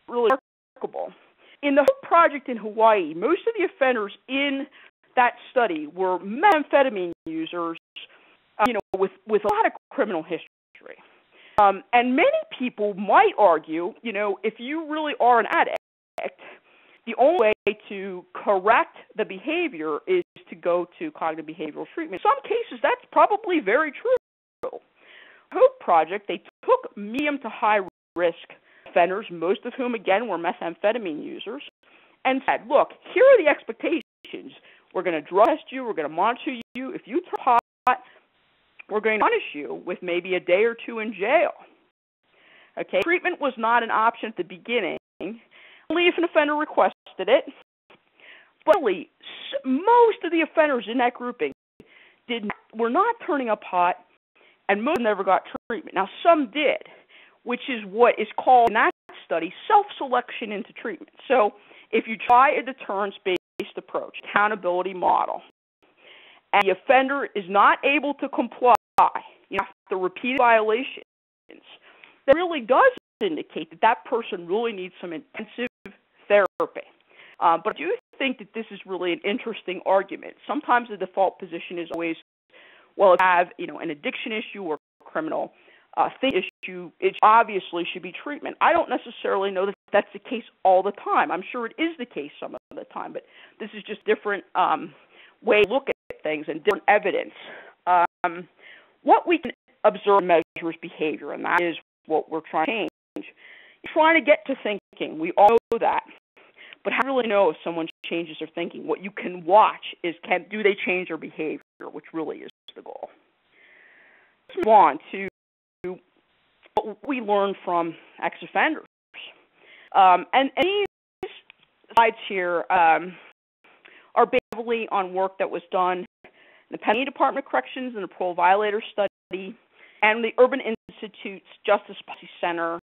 really remarkable. In the HOPE project in Hawaii, most of the offenders in that study were methamphetamine users, with a lot of criminal history. And many people might argue, if you really are an addict, the only way to correct the behavior is to go to cognitive behavioral treatment. In some cases, that's probably very true. The HOPE project, they took medium to high risk offenders, most of whom, again, were methamphetamine users, and said, look, here are the expectations. We're going to drug test you. We're going to monitor you. If you turn pot, we're going to punish you with maybe a day or two in jail. Okay, treatment was not an option at the beginning, only if an offender requested it. But really, most of the offenders in that grouping were not turning up hot, and most never got treatment. Now, some did, which is what is called in that study self-selection into treatment. So if you try a deterrence-based approach, accountability model, and the offender is not able to comply, after repeated violations, that really does indicate that person really needs some intensive therapy. But I do think that this is really an interesting argument. Sometimes the default position is always, well, if you have an addiction issue or criminal thing issue, it obviously should be treatment. I don't necessarily know that that's the case all the time. I'm sure it is the case some of the time, but this is just different way to look at things and different evidence. What we can observe measures behavior, and that is what we're trying to change. You're trying to get to thinking. We all know that. But how do you really know if someone changes their thinking? What you can watch is do they change their behavior, which really is the goal. Let's move on to what we learn from ex-offenders. And these slides here are based heavily on work that was done in the Pennsylvania Department of Corrections and the Parole Violator Study and the Urban Institute's Justice Policy Center.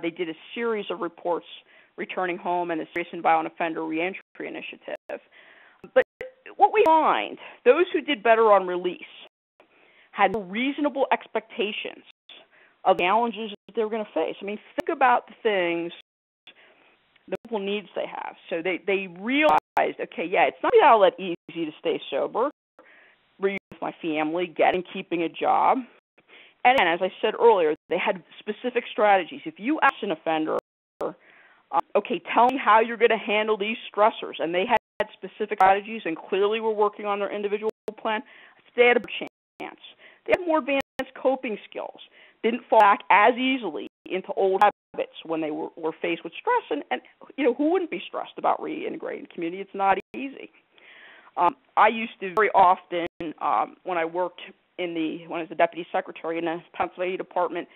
They did a series of reports returning home and the Serious and Violent Offender Reentry Initiative. But what we find, those who did better on release had reasonable expectations of the challenges that they were going to face. I mean, think about the things, the people needs they have. So they realized, okay, yeah, it's not all that easy to stay sober, be with my family, getting, keeping a job. And as I said earlier, they had specific strategies. If you ask an offender, okay, tell me how you're going to handle these stressors, and they had specific strategies and clearly were working on their individual plan, they had a chance. They had more advanced coping skills, didn't fall back as easily into old habits when they were faced with stress, and who wouldn't be stressed about reintegrating the community? It's not easy. I used to very often, when I worked when I was the deputy secretary in the Pennsylvania Department,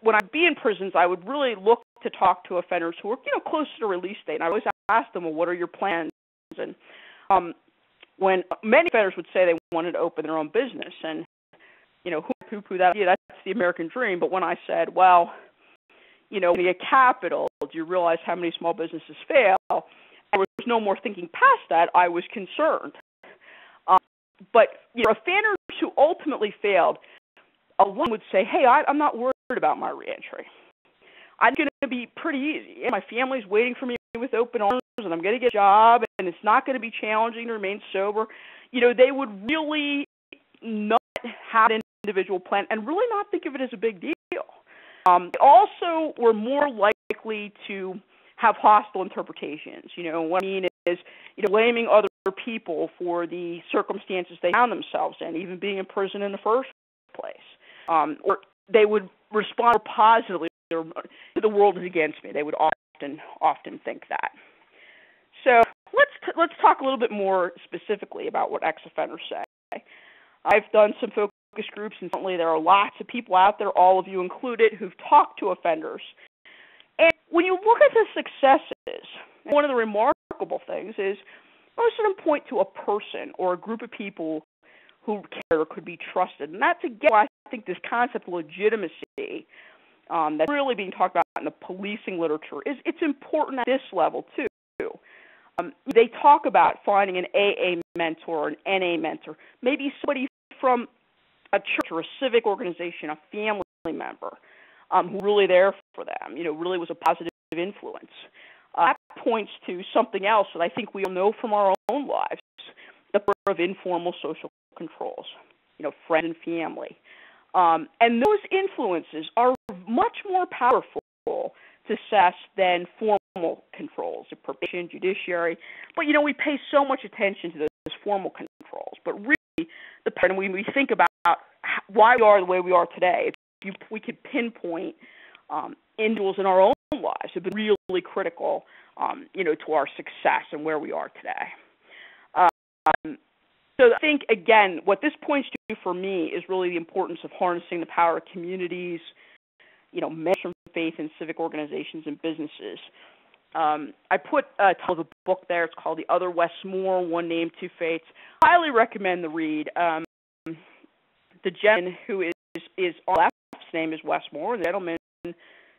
when I'd be in prisons, I would really look to talk to offenders who were, close to the release date. And I always asked them, well, what are your plans? And when many offenders would say they wanted to open their own business, and who poo-poo that? Yeah, that's the American dream, but when I said, well, you know, when you get capital, do you realize how many small businesses fail? And there was no more thinking past that. I was concerned. But you know, offenders who ultimately failed, a lot would say, hey, I'm not worried about my reentry. I'm going to be pretty easy. My family's waiting for me with open arms, and I'm going to get a job, and it's not going to be challenging to remain sober. You know, they would really not have an individual plan and really not think of it as a big deal. They also were more likely to have hostile interpretations. You know, what I mean is, you know, blaming other people for the circumstances they found themselves in, even being in prison in the first place. Or they would respond positively, or the world is against me. They would often think that. So let's talk a little bit more specifically about what ex-offenders say. I've done some focus groups, and certainly there are lots of people out there, all of you included, who've talked to offenders. And when you look at the successes, one of the remarkable things is most of them point to a person or a group of people who care or could be trusted. And that's, again, why I think this concept of legitimacy that's really being talked about in the policing literature it's important at this level, too. They talk about finding an AA mentor or an NA mentor, maybe somebody from a church or a civic organization, a family member, who really there for them, you know, really was a positive influence. That points to something else that I think we all know from our own lives, the power of informal social controls, you know, friends and family. And those influences are much more powerful to assess than formal controls, the probation, judiciary. But, you know, we pay so much attention to those formal controls. But really, when we think about why we are the way we are today, if we could pinpoint individuals in our own lives have been really critical, you know, to our success and where we are today. So I think, again, what this points to for me is really the importance of harnessing the power of communities, you know, men from faith and civic organizations and businesses. I put a title of the book there. It's called The Other Westmore, One Name, Two Fates. I highly recommend the read. The gentleman who is on the left's name is Westmore, and the gentleman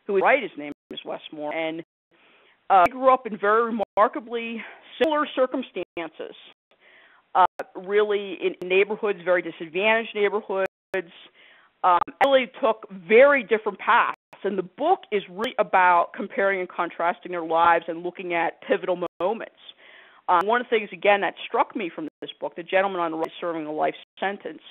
who is right, his name is Westmore. And he grew up in very remarkably similar circumstances, really in neighborhoods, very disadvantaged neighborhoods, really took very different paths. And the book is really about comparing and contrasting their lives and looking at pivotal moments. One of the things, again, that struck me from this book, the gentleman on the right is serving a life sentence,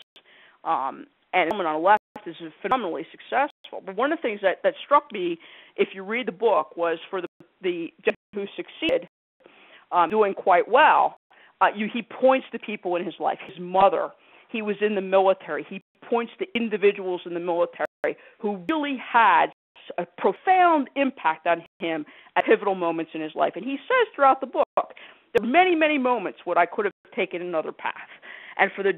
and the gentleman on the left is phenomenally successful. But one of the things that struck me, if you read the book, was for the gentleman who succeeded, doing quite well, he points to people in his life. His mother, he was in the military. He points to individuals in the military who really had a profound impact on him at pivotal moments in his life. And he says throughout the book, there were many, many moments when I could have taken another path. And for the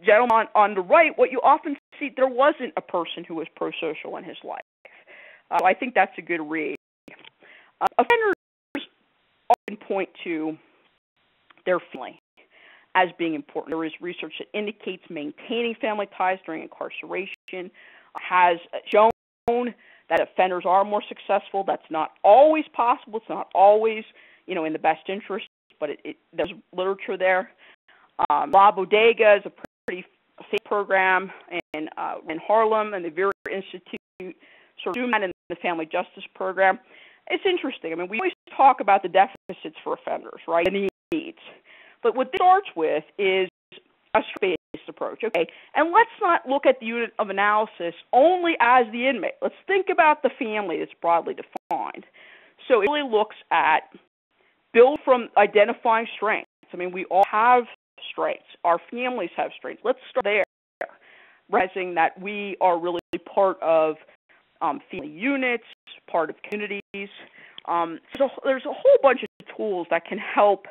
gentleman on the right, what you often see, there wasn't a person who was pro-social in his life. So I think that's a good read. Offenders often point to their family as being important. There is research that indicates maintaining family ties during incarceration has shown that offenders are more successful. That's not always possible. It's not always, you know, in the best interest, but there's literature there. La Bodega is a pretty safe program in Harlem, and the Vera Institute sort of do that in the Family Justice Program. It's interesting. I mean, we always talk about the deficits for offenders, right, and the needs. But what this starts with is a strengths-based approach, okay? And let's not look at the unit of analysis only as the inmate. Let's think about the family that's broadly defined. So it really looks at build from identifying strengths. I mean, we all have strengths. Our families have strengths. Let's start there, realizing that we are really part of family units, part of communities. So there's a whole bunch of tools that can help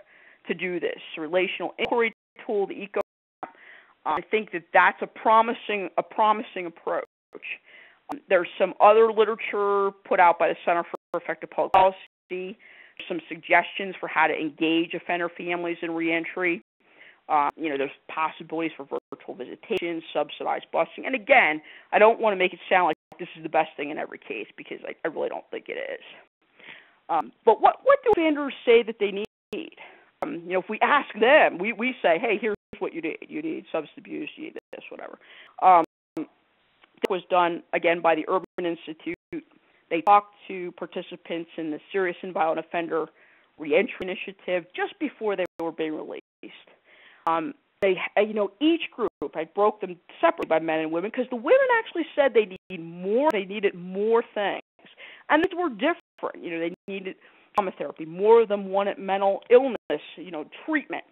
to do this. Relational inquiry tool, the ECO. I think that's a promising approach. There's some other literature put out by the Center for Effective Public Policy, some suggestions for how to engage offender families in reentry. There's possibilities for virtual visitation, subsidized busing. And again, I don't want to make it sound like this is the best thing in every case, because I really don't think it is. But what do offenders say that they need? If we ask them, we say, hey, here's what you need. You need substance abuse, you need this, whatever. It was done, again, by the Urban Institute. They talked to participants in the Serious and Violent Offender Reentry Initiative just before they were being released. Each group, I broke them separately by men and women, because the women actually said they needed more things. And these were different. They needed trauma therapy. More of them wanted mental illness, treatment.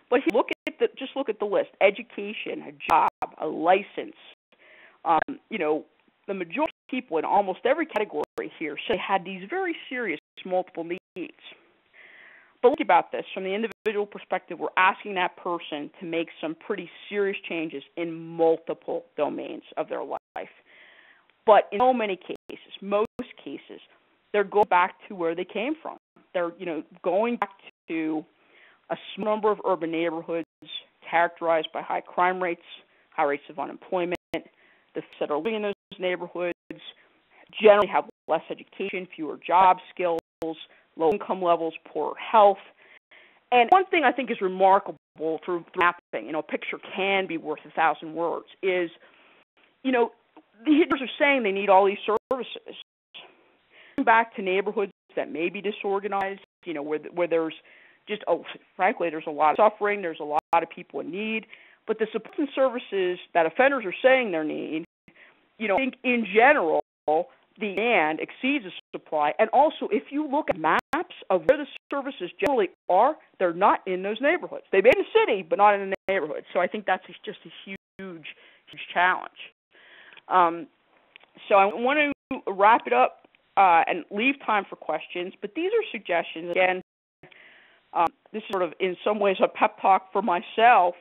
But look at the list: education, a job, a license. The majority of people in almost every category here say they had these very serious multiple needs. But think about this from the individual perspective. We're asking that person to make some pretty serious changes in multiple domains of their life. But in so many cases, most cases, they're going back to where they came from. They're, going back to a small number of urban neighborhoods characterized by high crime rates, high rates of unemployment. The folks that are living in those neighborhoods generally have less education, fewer job skills, low income levels, poor health. And one thing I think is remarkable through mapping, a picture can be worth 1,000 words, is, the hitters are saying they need all these services. Back to neighborhoods that may be disorganized, where there's just, frankly, there's a lot of suffering, there's a lot of people in need, but the support and services that offenders are saying they need, I think in general, the demand exceeds the supply. And also, if you look at maps of where the services generally are, they're not in those neighborhoods. They've been in the city, but not in the neighborhoods. So I think that's just a huge challenge. So I want to wrap it up and leave time for questions. But these are suggestions. Again, this is sort of in some ways a pep talk for myself.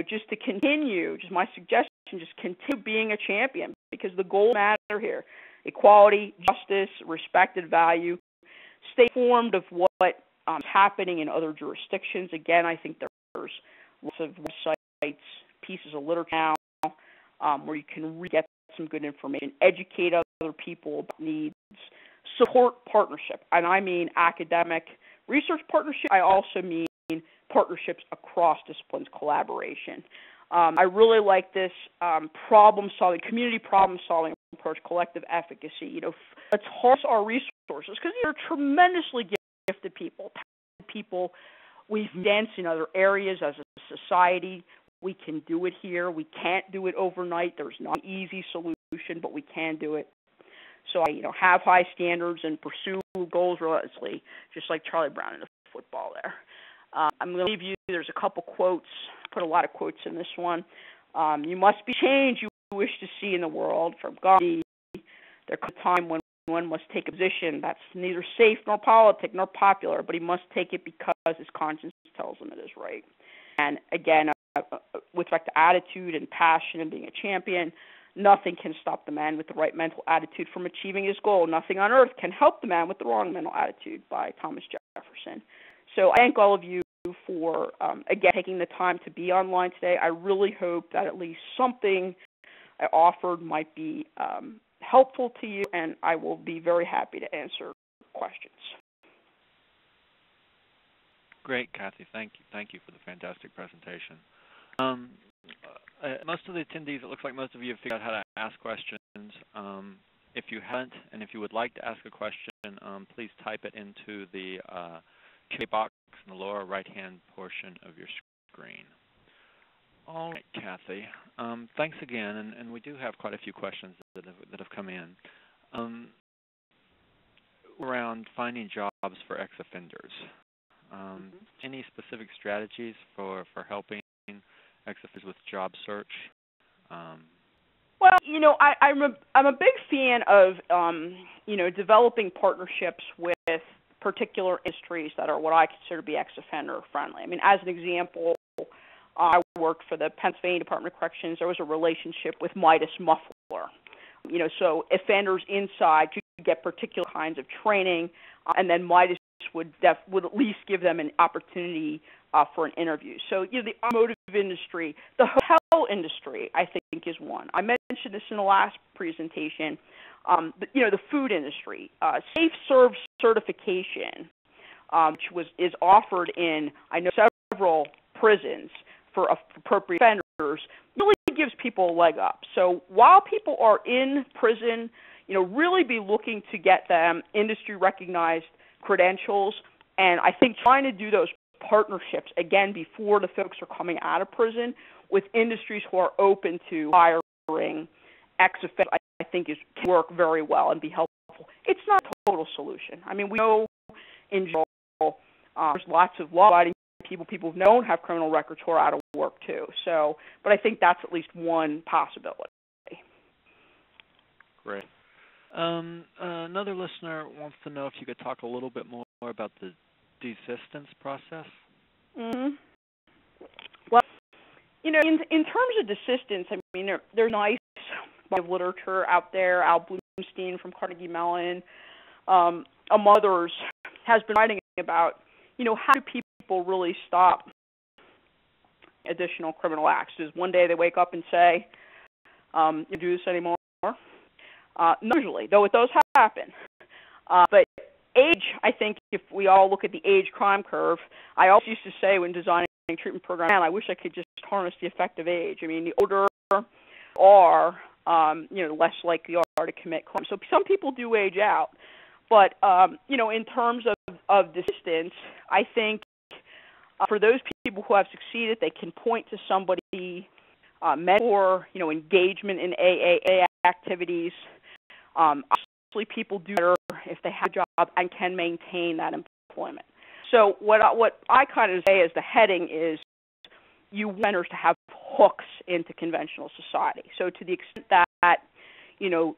Just to continue, just my suggestion, just continue being a champion, because the goals matter here: equality, justice, respect, and value. Stay informed of what is happening in other jurisdictions. Again, I think there's lots of websites, pieces of literature now where you can get some good information, educate other people about needs, support partnership, and I mean academic research partnership. I also mean partnerships across disciplines, collaboration. I really like this community problem-solving approach, collective efficacy. Let's harness our resources, because these are tremendously gifted people. We've danced in other areas as a society. We can do it here. We can't do it overnight. There's not an easy solution, but we can do it. So I, have high standards and pursue goals relentlessly, just like Charlie Brown in the football there. I'm going to leave you. There's a couple quotes. Put a lot of quotes in this one. You must be change you wish to see in the world, from Gandhi. There comes a time when one must take a position that's neither safe nor politic nor popular, but he must take it because his conscience tells him it is right. And again, with respect to attitude and passion and being a champion, nothing can stop the man with the right mental attitude from achieving his goal. Nothing on earth can help the man with the wrong mental attitude, by Thomas Jefferson. So I thank all of you for, again, taking the time to be online today. I really hope that at least something I offered might be helpful to you, and I will be very happy to answer questions. Great, Kathy. Thank you for the fantastic presentation. Most of the attendees, it looks like most of you have figured out how to ask questions. If you haven't, and if you would like to ask a question, please type it into the Q&A box in the lower right-hand portion of your screen. All right, Kathy. Thanks again, and we do have quite a few questions that have come in. Around finding jobs for ex-offenders. Any specific strategies for helping ex-offenders with job search? Well, I'm a big fan of developing partnerships with particular industries that are what I consider to be ex-offender friendly. I mean, as an example, I worked for the Pennsylvania Department of Corrections. There was a relationship with Midas Muffler. So offenders inside could get particular kinds of training, and then Midas would at least give them an opportunity for an interview. So, the automotive industry, the hotel industry, I think is one. I mentioned this in the last presentation. The food industry, Safe Serve certification, which is offered in, I know, several prisons for appropriate offenders, really gives people a leg up. So while people are in prison, really be looking to get them industry-recognized credentials, and I think trying to do those partnerships, again, before the folks are coming out of prison with industries who are open to hiring ex-offenders, I think can work very well and be helpful. It's not a total solution. I mean, we know in general there's lots of law-abiding people who don't have criminal records who are out of work too. So, but I think that's at least one possibility. Great. Another listener wants to know if you could talk a little bit more about the desistance process. Mm-hmm. Well, in terms of desistance, I mean, there's nice literature out there. Al Bloomstein from Carnegie Mellon, among others, has been writing about, how do people really stop additional criminal acts? Does one day they wake up and say, you do this anymore? Not usually, though it does happen. But age, I think, if we all look at the age crime curve, I always used to say when designing a treatment program, I wish I could just harness the effective age. I mean, the older are, less likely are to commit crime. So some people do age out. But, in terms of desistance, I think for those people who have succeeded, they can point to somebody, mentor, engagement in AAA activities. Obviously, people do better if they have a job and can maintain that employment. So what I kind of say as the heading is you want offenders to have hooks into conventional society. So to the extent that,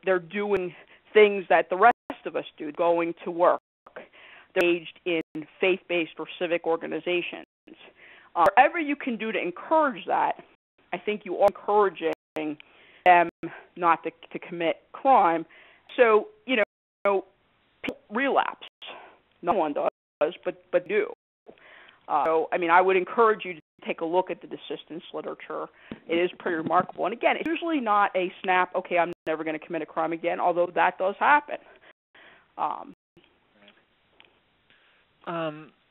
they're doing things that the rest of us do, going to work, they're engaged in faith-based or civic organizations. Whatever you can do to encourage that, I think you are encouraging them not to commit crime. So, people relapse. No one does, but do. So, I mean, I would encourage you to take a look at the desistance literature. It is pretty remarkable. And again, it's usually not a snap, okay, I'm never going to commit a crime again, although that does happen.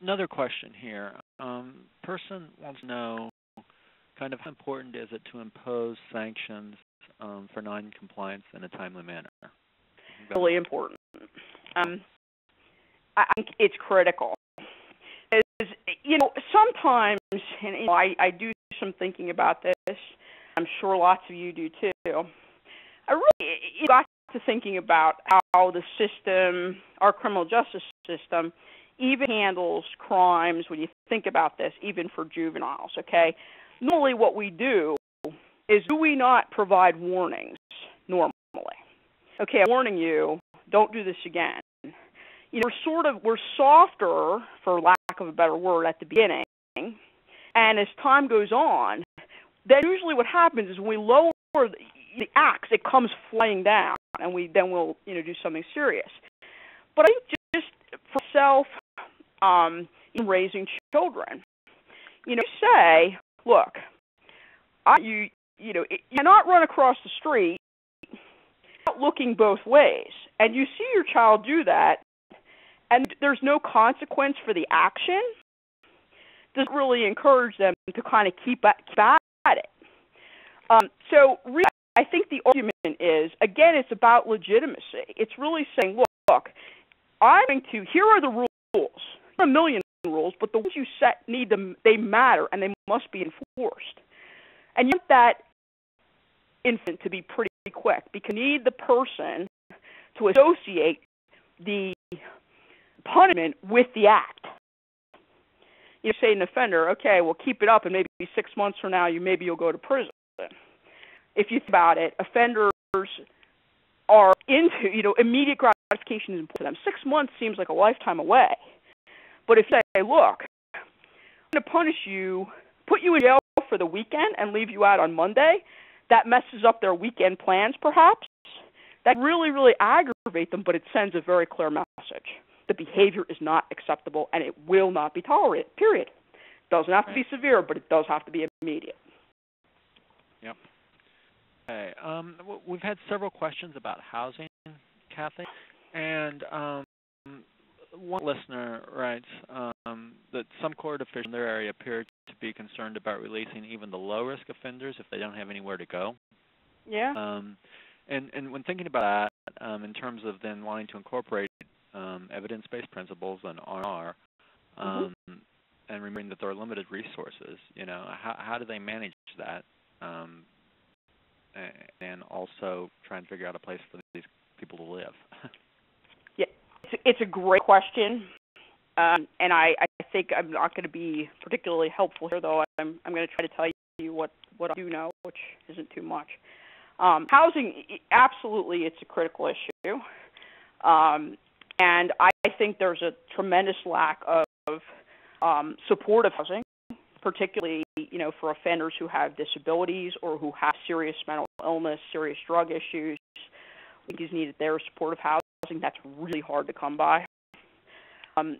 Another question here. Person wants to know kind of how important is it to impose sanctions for non-compliance in a timely manner? Really important. I think it's critical. Sometimes, and I do some thinking about this. I'm sure lots of you do too. I really got to thinking about how the system, our criminal justice system, even handles crimes when you think about this, even for juveniles, okay? Normally what we do is, do we not provide warnings normally? Okay, I'm warning you, don't do this again. We're softer, for lack of a better word, at the beginning, and as time goes on, then usually what happens is when we lower the axe, it comes flying down, and we'll do something serious. But I think just for self, in raising children, say, look, you cannot run across the street without looking both ways, and you see your child do that, and there's no consequence for the action, doesn't really encourage them to kind of keep at it. So really, I think the argument is, again, it's about legitimacy. It's really saying, look, here are the rules. There are a million rules, but the ones you set they matter, and they must be enforced. And you want that infant to be pretty quick, because you need the person to associate the punishment with the act. You say an offender, okay, well, keep it up, and maybe 6 months from now, you'll go to prison. If you think about it, offenders are into, immediate gratification is important to them. 6 months seems like a lifetime away. But if you say, look, I'm going to punish you, put you in jail for the weekend and leave you out on Monday, that messes up their weekend plans, perhaps. That really, really aggravate them, but it sends a very clear message. The behavior is not acceptable, and it will not be tolerated, period. Doesn't have to be severe, but it does have to be immediate. Yep. Okay. We've had several questions about housing, Kathy, and one listener writes that some court officials in their area appear to be concerned about releasing even the low-risk offenders if they don't have anywhere to go. Yeah. And when thinking about that, in terms of then wanting to incorporate evidence-based principles and R&R, and remembering that there are limited resources, how do they manage that, and also try and figure out a place for these people to live? Yeah, it's a great question, and I think I'm not going to be particularly helpful here, though. I'm going to try to tell you what I do know, which isn't too much. Housing, absolutely, it's a critical issue, and I think there's a tremendous lack of supportive housing, particularly, for offenders who have disabilities or who have serious mental illness, serious drug issues. These needed their supportive housing. That's really hard to come by.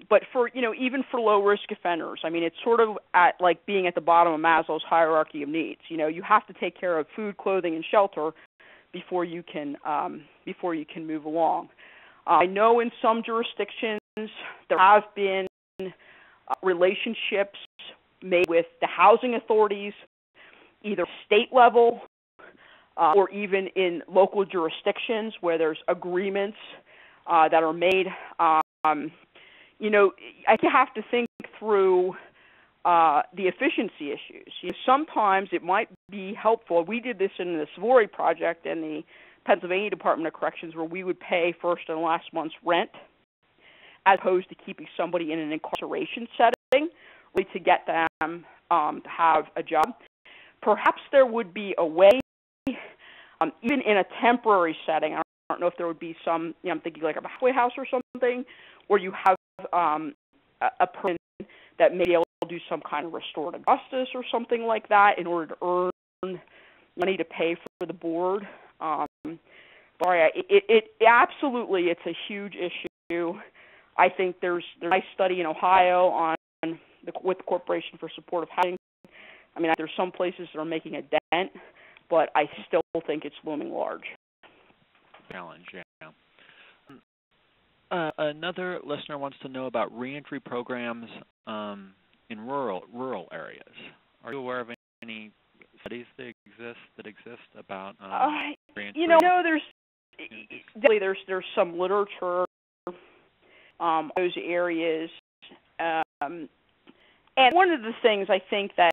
But for, even for low-risk offenders, it's sort of like being at the bottom of Maslow's hierarchy of needs. You have to take care of food, clothing, and shelter before you can move along. I know in some jurisdictions there have been relationships made with the housing authorities, either state level or even in local jurisdictions where there's agreements that are made. I have to think through the efficiency issues. Sometimes it might be helpful. We did this in the Savory project in the Pennsylvania Department of Corrections, where we would pay first and last month's rent, as opposed to keeping somebody in an incarceration setting, really to get them to have a job. Perhaps there would be a way, even in a temporary setting, I don't know if there would be some, I'm thinking like a halfway house or something, where you have a person that may be able to do some kind of restorative justice or something like that in order to earn money to pay for the board. But it absolutely, it's a huge issue. I think there's a nice study in Ohio on with the Corporation for Supportive Housing. There's some places that are making a dent, but I still think it's looming large. Challenge, yeah. Another listener wants to know about reentry programs in rural areas. Are you aware of any studies that exist about reentry? There's some literature those areas, and one of the things I think that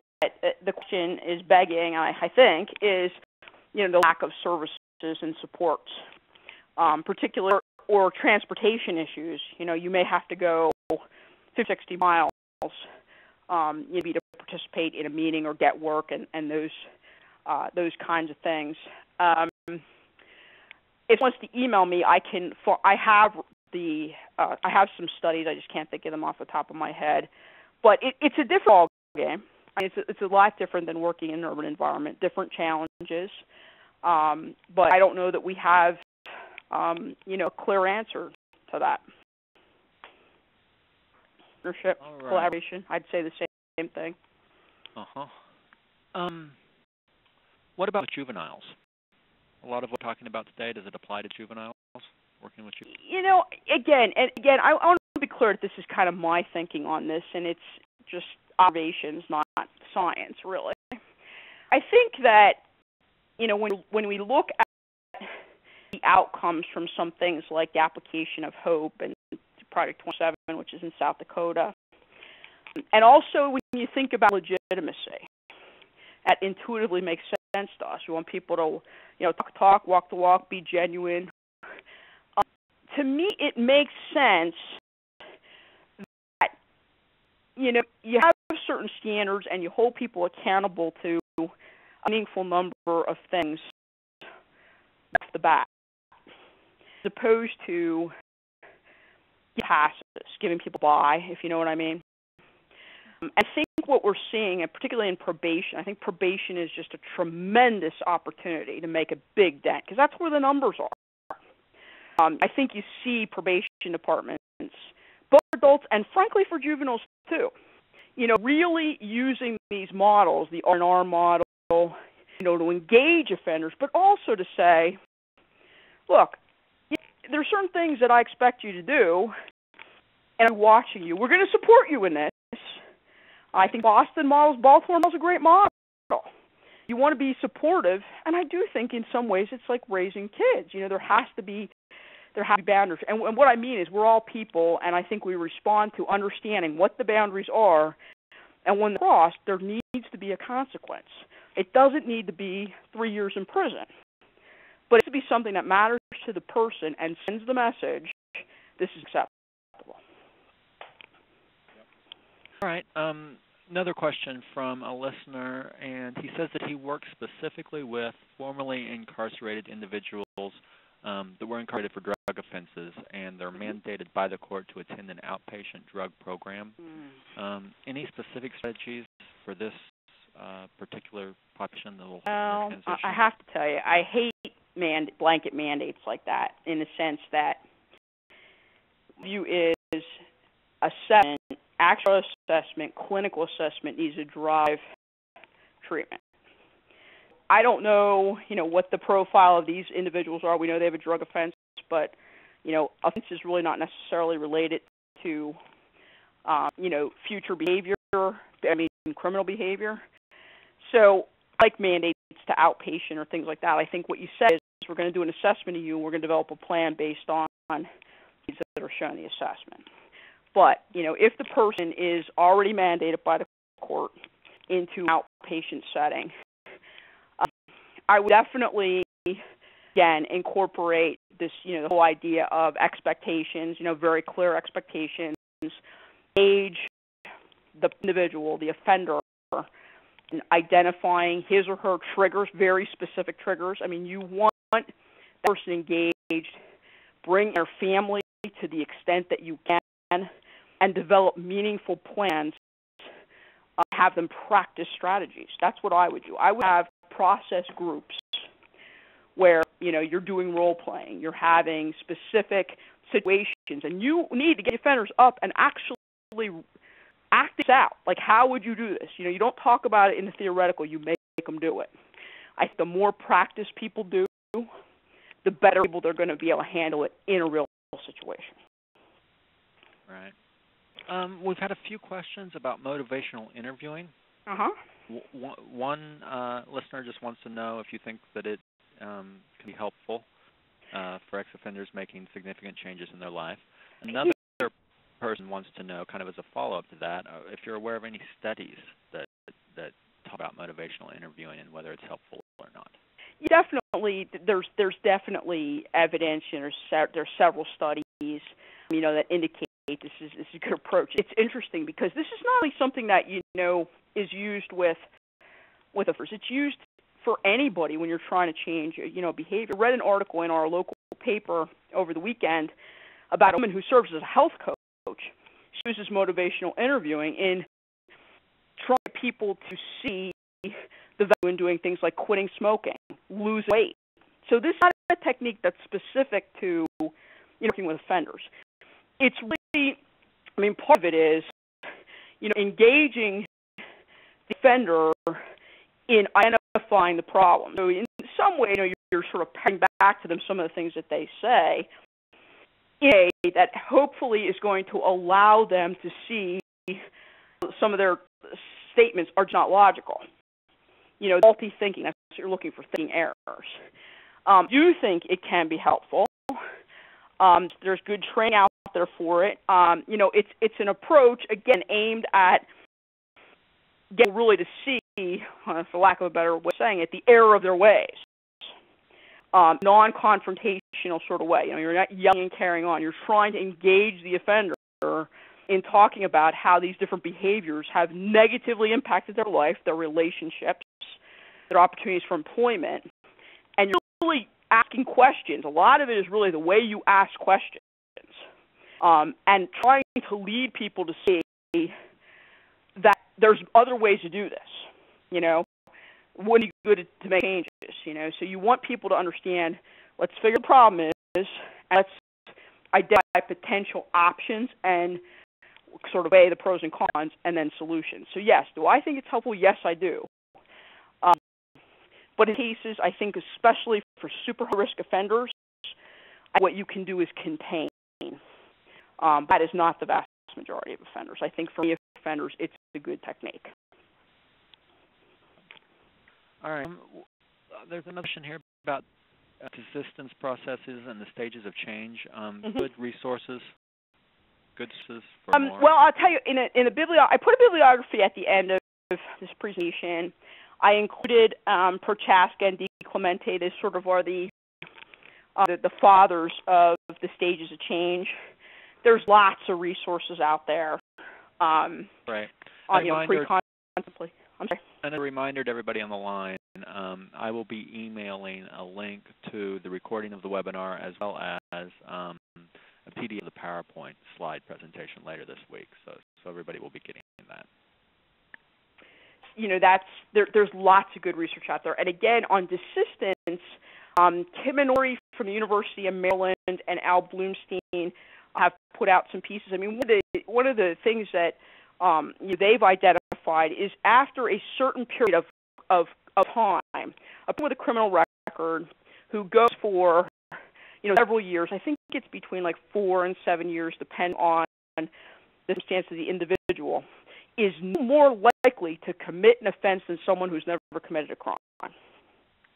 the question is begging, I think, is the lack of services and support, particularly or transportation issues. You may have to go 50, 60 miles maybe to participate in a meeting or get work and those kinds of things. If he wants to email me, I have some studies. I just can't think of them off the top of my head. But it's a different game. It's a lot different than working in an urban environment. Different challenges. But I don't know that we have a clear answer to that. Partnership, collaboration, I'd say the same thing. What about juveniles? A lot of what we're talking about today, does it apply to juveniles, working with juveniles? Again, I want to be clear that this is kind of my thinking on this, and it's just observations, not science, really. I think that, when we look at the outcomes from some things like the application of HOPE and Project 27, which is in South Dakota, and also when you think about legitimacy, that intuitively makes sense to us. We want people to, talk, walk the walk, be genuine. To me, it makes sense that, you have certain standards and you hold people accountable to a meaningful number of things off the bat, as opposed to passes, giving people by, if you know what I mean. I think what we're seeing, and particularly in probation, I think probation is just a tremendous opportunity to make a big dent, because that's where the numbers are. I think you see probation departments, both for adults and frankly for juveniles too. really using these models, the R&R model, to engage offenders, but also to say, look, there are certain things that I expect you to do, and I'm watching you. We're going to support you in this. I think Baltimore model is a great model. You want to be supportive, and I do think in some ways it's like raising kids. There have to be boundaries. And what I mean is we're all people, and I think we respond to understanding what the boundaries are, and when they're crossed, there needs to be a consequence. It doesn't need to be 3 years in prison, but it needs to be something that matters to the person and sends the message, this is acceptable. All right. Another question from a listener, and he says that he works specifically with formerly incarcerated individuals that were incarcerated for drug offenses, and they're mandated by the court to attend an outpatient drug program. Any specific strategies for this particular population that will help their transition? I have to tell you, I hate blanket mandates like that, in the sense that view is assessment, actual assessment, clinical assessment needs to drive treatment. I don't know, what the profile of these individuals are. We know they have a drug offense, but, offense is really not necessarily related to, future behavior, criminal behavior. So, like mandates to outpatient or things like that, I think what you said is we're going to do an assessment of you, and we're going to develop a plan based on these that are shown in the assessment. But, if the person is already mandated by the court into an outpatient setting, I would definitely, again, incorporate this, the whole idea of expectations, very clear expectations, age the individual, the offender, and identifying his or her triggers, very specific triggers. You want that person engaged, bring their family to the extent that you can, and develop meaningful plans, have them practice strategies. That's what I would do. I would have process groups where, you're doing role-playing, you're having specific situations, and you need to get offenders up and actually act this out. Like, how would you do this? You don't talk about it in the theoretical, you make them do it. I think the more practice people do, the better people they're going to be able to handle it in a real situation. Right. We've had a few questions about motivational interviewing. One listener just wants to know if you think that it can be helpful for ex-offenders making significant changes in their life. Another person wants to know, kind of as a follow-up to that, if you're aware of any studies that talk about motivational interviewing and whether it's helpful or not. Definitely, there's definitely evidence, and there's several studies, that indicate this is a good approach. It's interesting because this is not only something that is used with offenders. It's used for anybody when you're trying to change behavior. I read an article in our local paper over the weekend about a woman who serves as a health coach. She uses motivational interviewing in trying people to see the value in doing things like quitting smoking, losing weight. So this is not a technique that's specific to working with offenders. It's really, part of it is, engaging the offender in identifying the problem. So in some way, you're sort of paying back to them some of the things that they say in a way that hopefully is going to allow them to see some of their statements are not logical. Faulty thinking, that's what you're looking for, thinking errors. Do you think it can be helpful? There's good training out there for it. It's an approach, again, aimed at getting really to see, for lack of a better way of saying it, the error of their ways. Non-confrontational sort of way. You're not yelling and carrying on. You're trying to engage the offender in talking about how these different behaviors have negatively impacted their life, their relationships, their opportunities for employment. And you're really asking questions. A lot of it is really the way you ask questions. And trying to lead people to see that there's other ways to do this, wouldn't be good to make changes, So you want people to understand, let's figure the problem is, and let's identify potential options, and sort of weigh the pros and cons, and then solutions. So yes, do I think it's helpful? Yes, I do. But in cases, I think especially for super high-risk offenders, what you can do is contain. That is not the vast majority of offenders. I think for many offenders, it's a good technique. All right. There's another question here about desistance processes and the stages of change. Good resources. Good sources for more. Well, I'll tell you, I put a bibliography at the end of this presentation. I included Prochaska and DiClemente. They sort of are the fathers of the stages of change. There's lots of resources out there. Right. Pre-contemplate. I'm sorry. And a reminder to everybody on the line, I will be emailing a link to the recording of the webinar as well as a PDF of the PowerPoint slide presentation later this week. So everybody will be getting that. There's lots of good research out there. And again, on desistance, Tim Minori from the University of Maryland and Al Bloomstein have put out some pieces. I mean, one of the things that they've identified is after a certain period of time, a person with a criminal record who goes for several years, I think it's between like 4 and 7 years, depending on the circumstance of the individual, is no more likely to commit an offense than someone who's never committed a crime.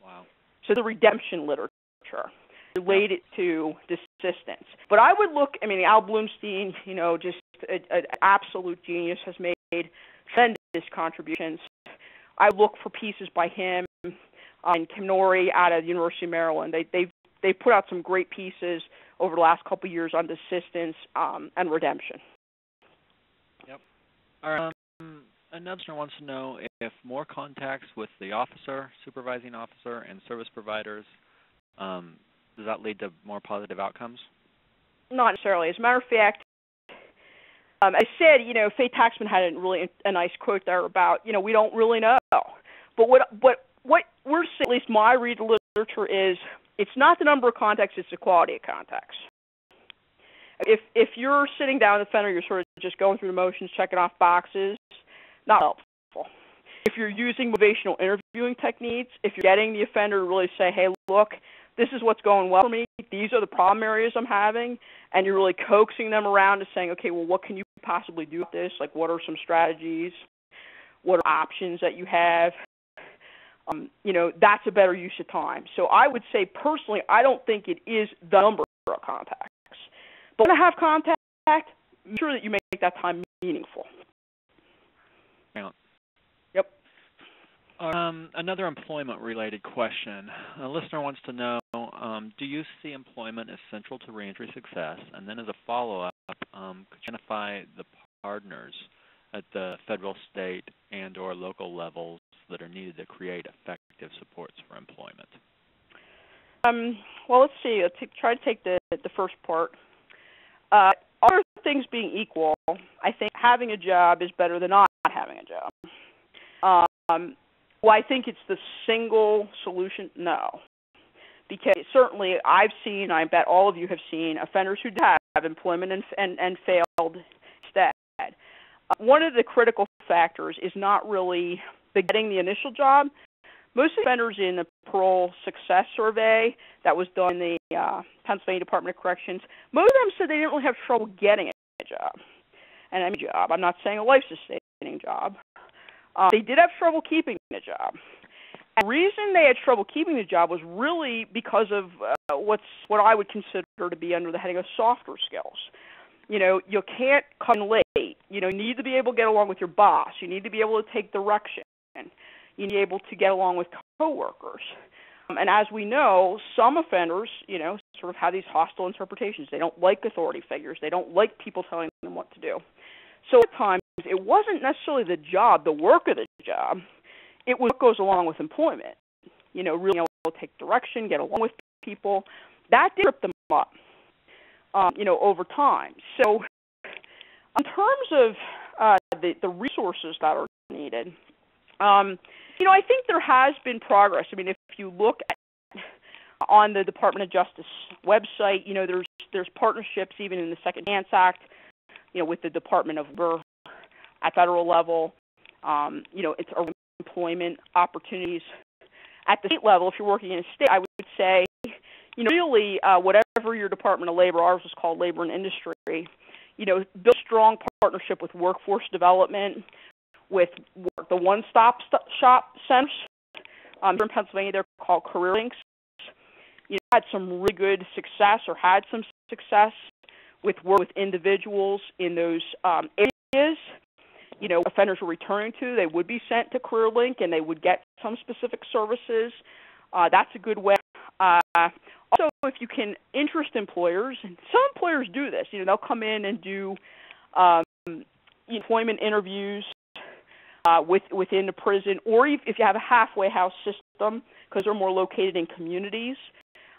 Wow. So the redemption literature related to desistance. But I would look, Al Bloomstein, just an absolute genius, has made tremendous contributions. I look for pieces by him and Kim Minori out of the University of Maryland. They've put out some great pieces over the last couple of years on desistance and redemption. Yep. Another listener wants to know if more contacts with the officer, supervising officer, and service providers, does that lead to more positive outcomes? Not necessarily. As a matter of fact, I said, Faye Taxman had a nice quote there about, we don't really know. But what we're saying, at least my read of literature, is it's not the number of contacts, it's the quality of contacts. If you're sitting down with the offender, you're sort of just going through the motions, checking off boxes, not helpful. If you're using motivational interviewing techniques, if you're getting the offender to really say, hey, look, this is what's going well for me, these are the problem areas I'm having, and you're really coaxing them around to saying, okay, well, what can you possibly do with this? Like, what are some strategies? What are options that you have? That's a better use of time. So I would say, personally, I don't think it is the number of contacts. But when you have contact, make sure that you make that time meaningful. Yep. Another employment-related question. A listener wants to know, do you see employment as central to reentry success? And then as a follow-up, could you identify the partners at the federal, state, and or local levels that are needed to create effective supports for employment? Well, let's see. Try to take the first part. Other things being equal, I think having a job is better than not having a job. Well, I think it's the single solution? No. Because certainly I've seen, I bet all of you have seen, offenders who have employment and failed instead. One of the critical factors is not really getting the initial job. Most offenders in the parole success survey that was done in the Pennsylvania Department of Corrections, most of them said they didn't really have trouble getting a job. And I mean job. I'm not saying a life-sustaining job. They did have trouble keeping the job. And the reason they had trouble keeping the job was really because of what I would consider to be under the heading of softer skills. You can't come late. You need to be able to get along with your boss. You need to be able to take direction. You need to be able to get along with coworkers. And as we know, some offenders, sort of have these hostile interpretations. They don't like authority figures. They don't like people telling them what to do. So at times, it wasn't necessarily the job, the work of the job. It was what goes along with employment. Really able to take direction, get along with people. That did trip them up, over time. So in terms of the resources that are needed, I think there has been progress. I mean, if you look on the Department of Justice website, there's partnerships even in the Second Chance Act with the Department of Labor at federal level. It's employment opportunities. At the state level, if you're working in a state, I would say, really whatever your Department of Labor, ours is called Labor and Industry, build a strong partnership with workforce development, with the one-stop shop centers. Here in Pennsylvania, they're called career links. Had some really good success or had some success with work with individuals in those areas. Offenders were returning to, they would be sent to CareerLink and they would get some specific services. That's a good way. Also, if you can interest employers, and some employers do this, they'll come in and do employment interviews within the prison, or if you have a halfway house system, because they're more located in communities.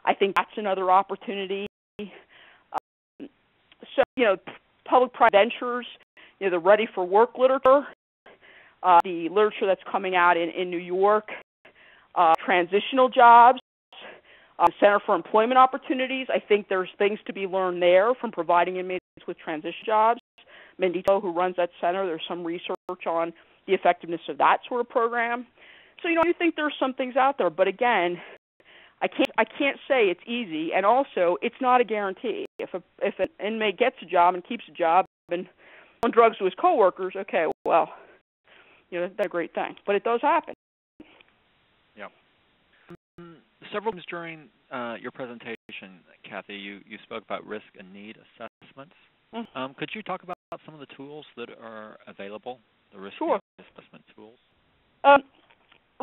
I think that's another opportunity. Public-private ventures, the Ready for Work literature, the literature that's coming out in New York, transitional jobs, Center for Employment Opportunities. I think there's things to be learned there from providing inmates with transition jobs. Mendito, who runs that center, there's some research on the effectiveness of that sort of program. So, I think there's some things out there, but again, I can't say it's easy, and also it's not a guarantee. If an inmate gets a job and keeps a job and on drugs to his coworkers, okay, well, that's a great thing, but it does happen. Yeah. Several times during your presentation, Kathy, you spoke about risk and need assessments. Mm-hmm. Could you talk about some of the tools that are available, the risk and need assessment tools?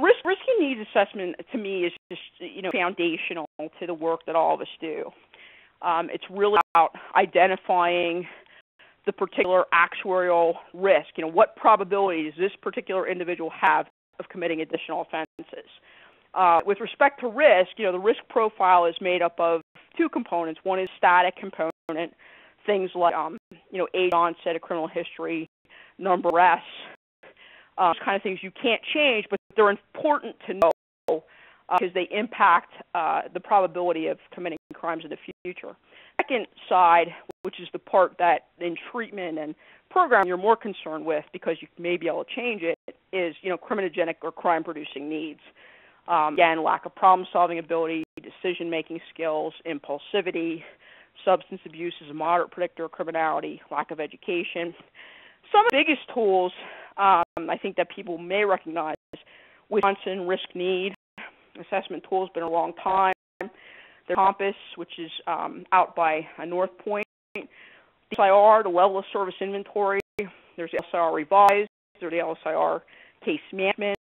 Risk and needs assessment, to me, is just foundational to the work that all of us do. It's really about identifying the particular actuarial risk. What probability does this particular individual have of committing additional offenses? With respect to risk, the risk profile is made up of two components. One is static component, things like age, onset of criminal history, number of arrests, kind of things you can't change, but they're important to know because they impact the probability of committing crimes in the future. Second side, which is the part that in treatment and program you're more concerned with because you may be able to change it, is criminogenic or crime-producing needs. Again, lack of problem-solving ability, decision-making skills, impulsivity, substance abuse is a moderate predictor of criminality, lack of education. Some of the biggest tools I think that people may recognize, Wisconsin risk need assessment tool has been a long time. There's Compass, which is out by North Point. The LSIR, the level of service inventory. There's the LSIR revised. There's the LSIR case management.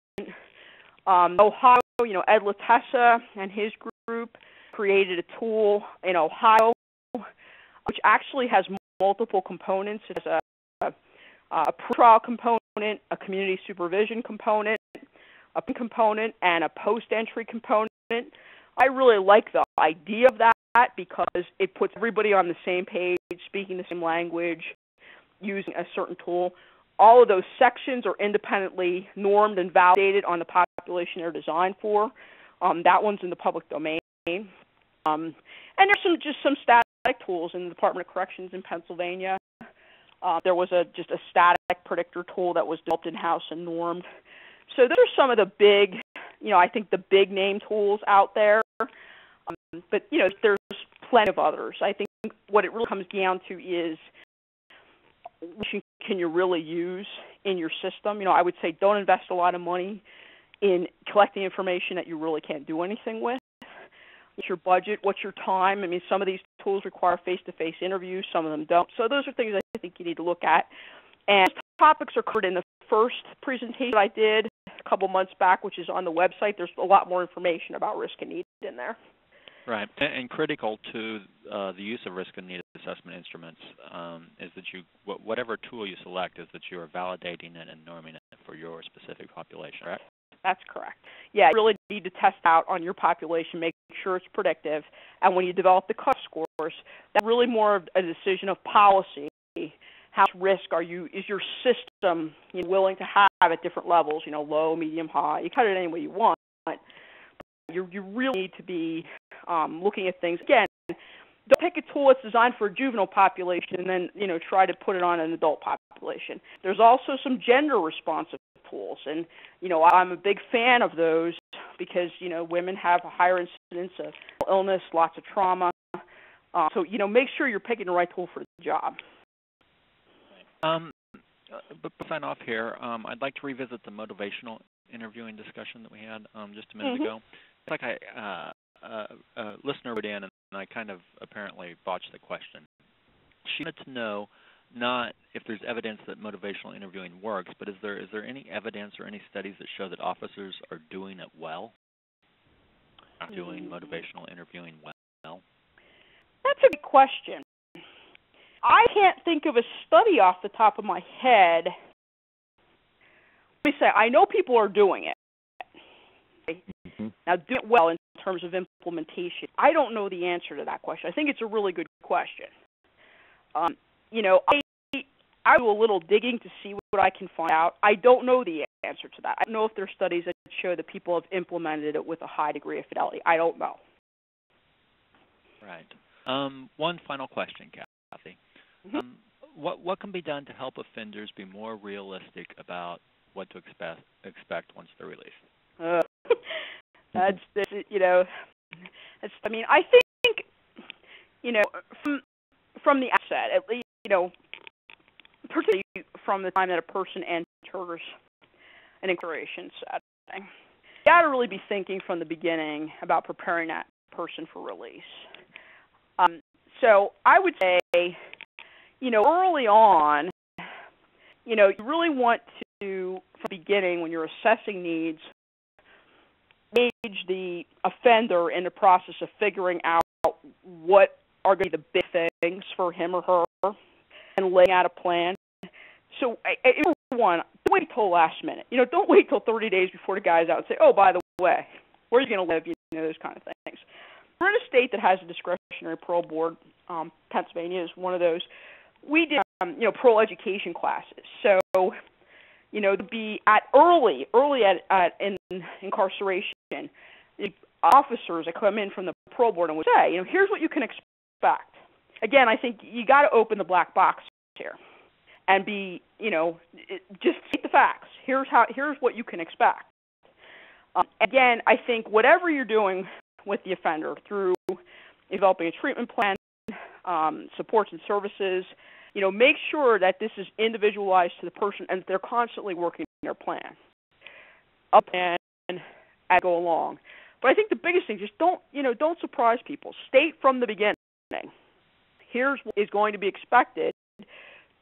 Ohio, Ed Latessa and his group created a tool in Ohio, which actually has multiple components. It has a pre-trial component, a community supervision component, a component, and a post-entry component. I really like the idea of that because it puts everybody on the same page, speaking the same language, using a certain tool. All of those sections are independently normed and validated on the population they're designed for. That one's in the public domain. And there's some static tools in the Department of Corrections in Pennsylvania. There was just a static predictor tool that was developed in-house and normed. So those are some of the big, I think the big name tools out there. But, there's plenty of others. I think what it really comes down to is which can you really use in your system. I would say don't invest a lot of money in collecting information that you really can't do anything with. What's your budget? What's your time? Some of these tools require face-to-face interviews. Some of them don't. So those are things I think you need to look at. And those topics are covered in the first presentation I did a couple months back, which is on the website. There's a lot more information about risk and need in there. Right. And critical to the use of risk and need assessment instruments is that whatever tool you select, is that you are validating it and norming it for your specific population, correct? That's correct. Yeah, you really need to test out on your population, make sure it's predictive. And when you develop the cut scores, that's really more of a decision of policy. How much risk is your system willing to have at different levels, low, medium, high. You cut it any way you want. You really need to be looking at things. Again, don't pick a tool that's designed for a juvenile population and then, try to put it on an adult population. There's also some gender responsive tools, and, I'm a big fan of those because, women have a higher incidence of illness, lots of trauma. So, make sure you're picking the right tool for the job. But to sign off here, I'd like to revisit the motivational interviewing discussion that we had just a minute ago. It's like a listener wrote in, and I kind of apparently botched the question. She wanted to know not if there's evidence that motivational interviewing works, but is there any evidence or any studies that show that officers are doing it well? Are doing motivational interviewing well? That's a good question. I can't think of a study off the top of my head. Let me say, I know people are doing it. Now, do it well in terms of implementation. I don't know the answer to that question. I think it's a really good question. I do a little digging to see what I can find out. I don't know the answer to that. I don't know if there are studies that show that people have implemented it with a high degree of fidelity. I don't know. Right. One final question, Kathy. What can be done to help offenders be more realistic about what to expect once they're released? I think, from the outset, at least, particularly from the time that a person enters an incarceration setting, you got to really be thinking from the beginning about preparing that person for release. So I would say, early on, you really want to, from the beginning, when you're assessing needs, engage the offender in the process of figuring out what are going to be the big things for him or her and laying out a plan. So, don't wait till last minute. Don't wait till 30 days before the guy's out and say, oh, by the way, where are you going to live? Those kind of things. We're in a state that has a discretionary parole board. Pennsylvania is one of those. We did, parole education classes. So, to be at early in incarceration, the officers that come in from the parole board and would say, here's what you can expect. Again, I think you got to open the black box here and be, just state the facts. Here's what you can expect. Again, I think whatever you're doing with the offender through developing a treatment plan, supports and services, make sure that this is individualized to the person and that they're constantly working their plan up and go along. But I think the biggest thing, just don't surprise people. State from the beginning, here's what is going to be expected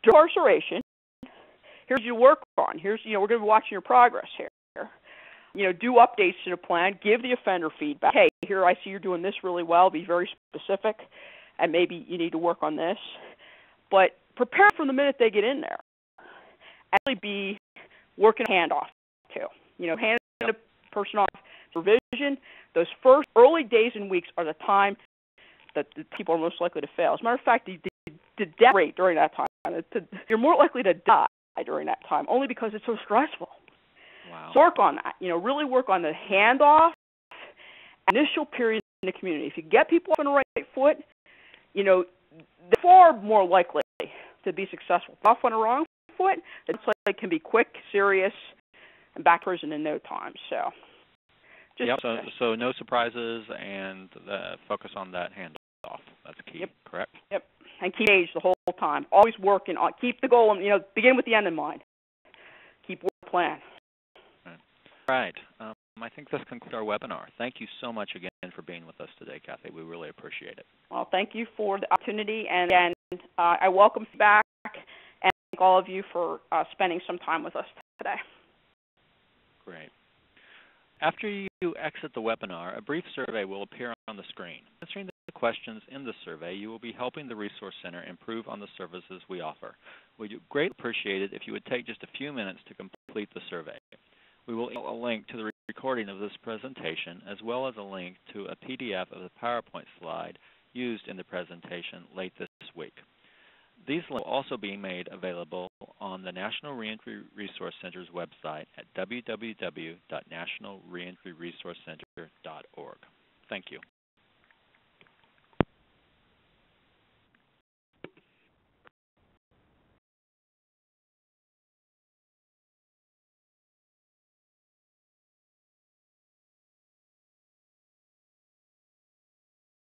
during incarceration. Here's what you work on. Here's, we're going to be watching your progress here. Do updates to the plan. Give the offender feedback. Hey, here I see you're doing this really well. Be very specific, and maybe you need to work on this. But prepare from the minute they get in there. Actually be working a handoff too. Hand the person off supervision. Those first early days and weeks are the time that the people are most likely to fail. As a matter of fact, the death rate during that time, you're more likely to die during that time, only because it's so stressful. Wow. So work on that. Really work on the handoff, initial period in the community. If you get people off on the right foot, they're far more likely to be successful. Off on the wrong foot, it can be quick, serious, and back to prison in no time. So, so no surprises and focus on that handoff. That's key. Yep. Correct. Yep. And keep engaged the whole time. Always working on. Keep the goal and begin with the end in mind. Keep working plan. Right. I think this concludes our webinar. Thank you so much again for being with us today, Kathy. We really appreciate it. Well, thank you for the opportunity, and again, I welcome feedback and thank all of you for spending some time with us today. Great. After you exit the webinar, a brief survey will appear on the screen. Answering the questions in the survey, you will be helping the Resource Center improve on the services we offer. We would greatly appreciate it if you would take just a few minutes to complete the survey. We will email a link to the recording of this presentation, as well as a link to a PDF of the PowerPoint slide used in the presentation late this week. These links will also be made available on the National Reentry Resource Center's website at www.nationalreentryresourcecenter.org. Thank you.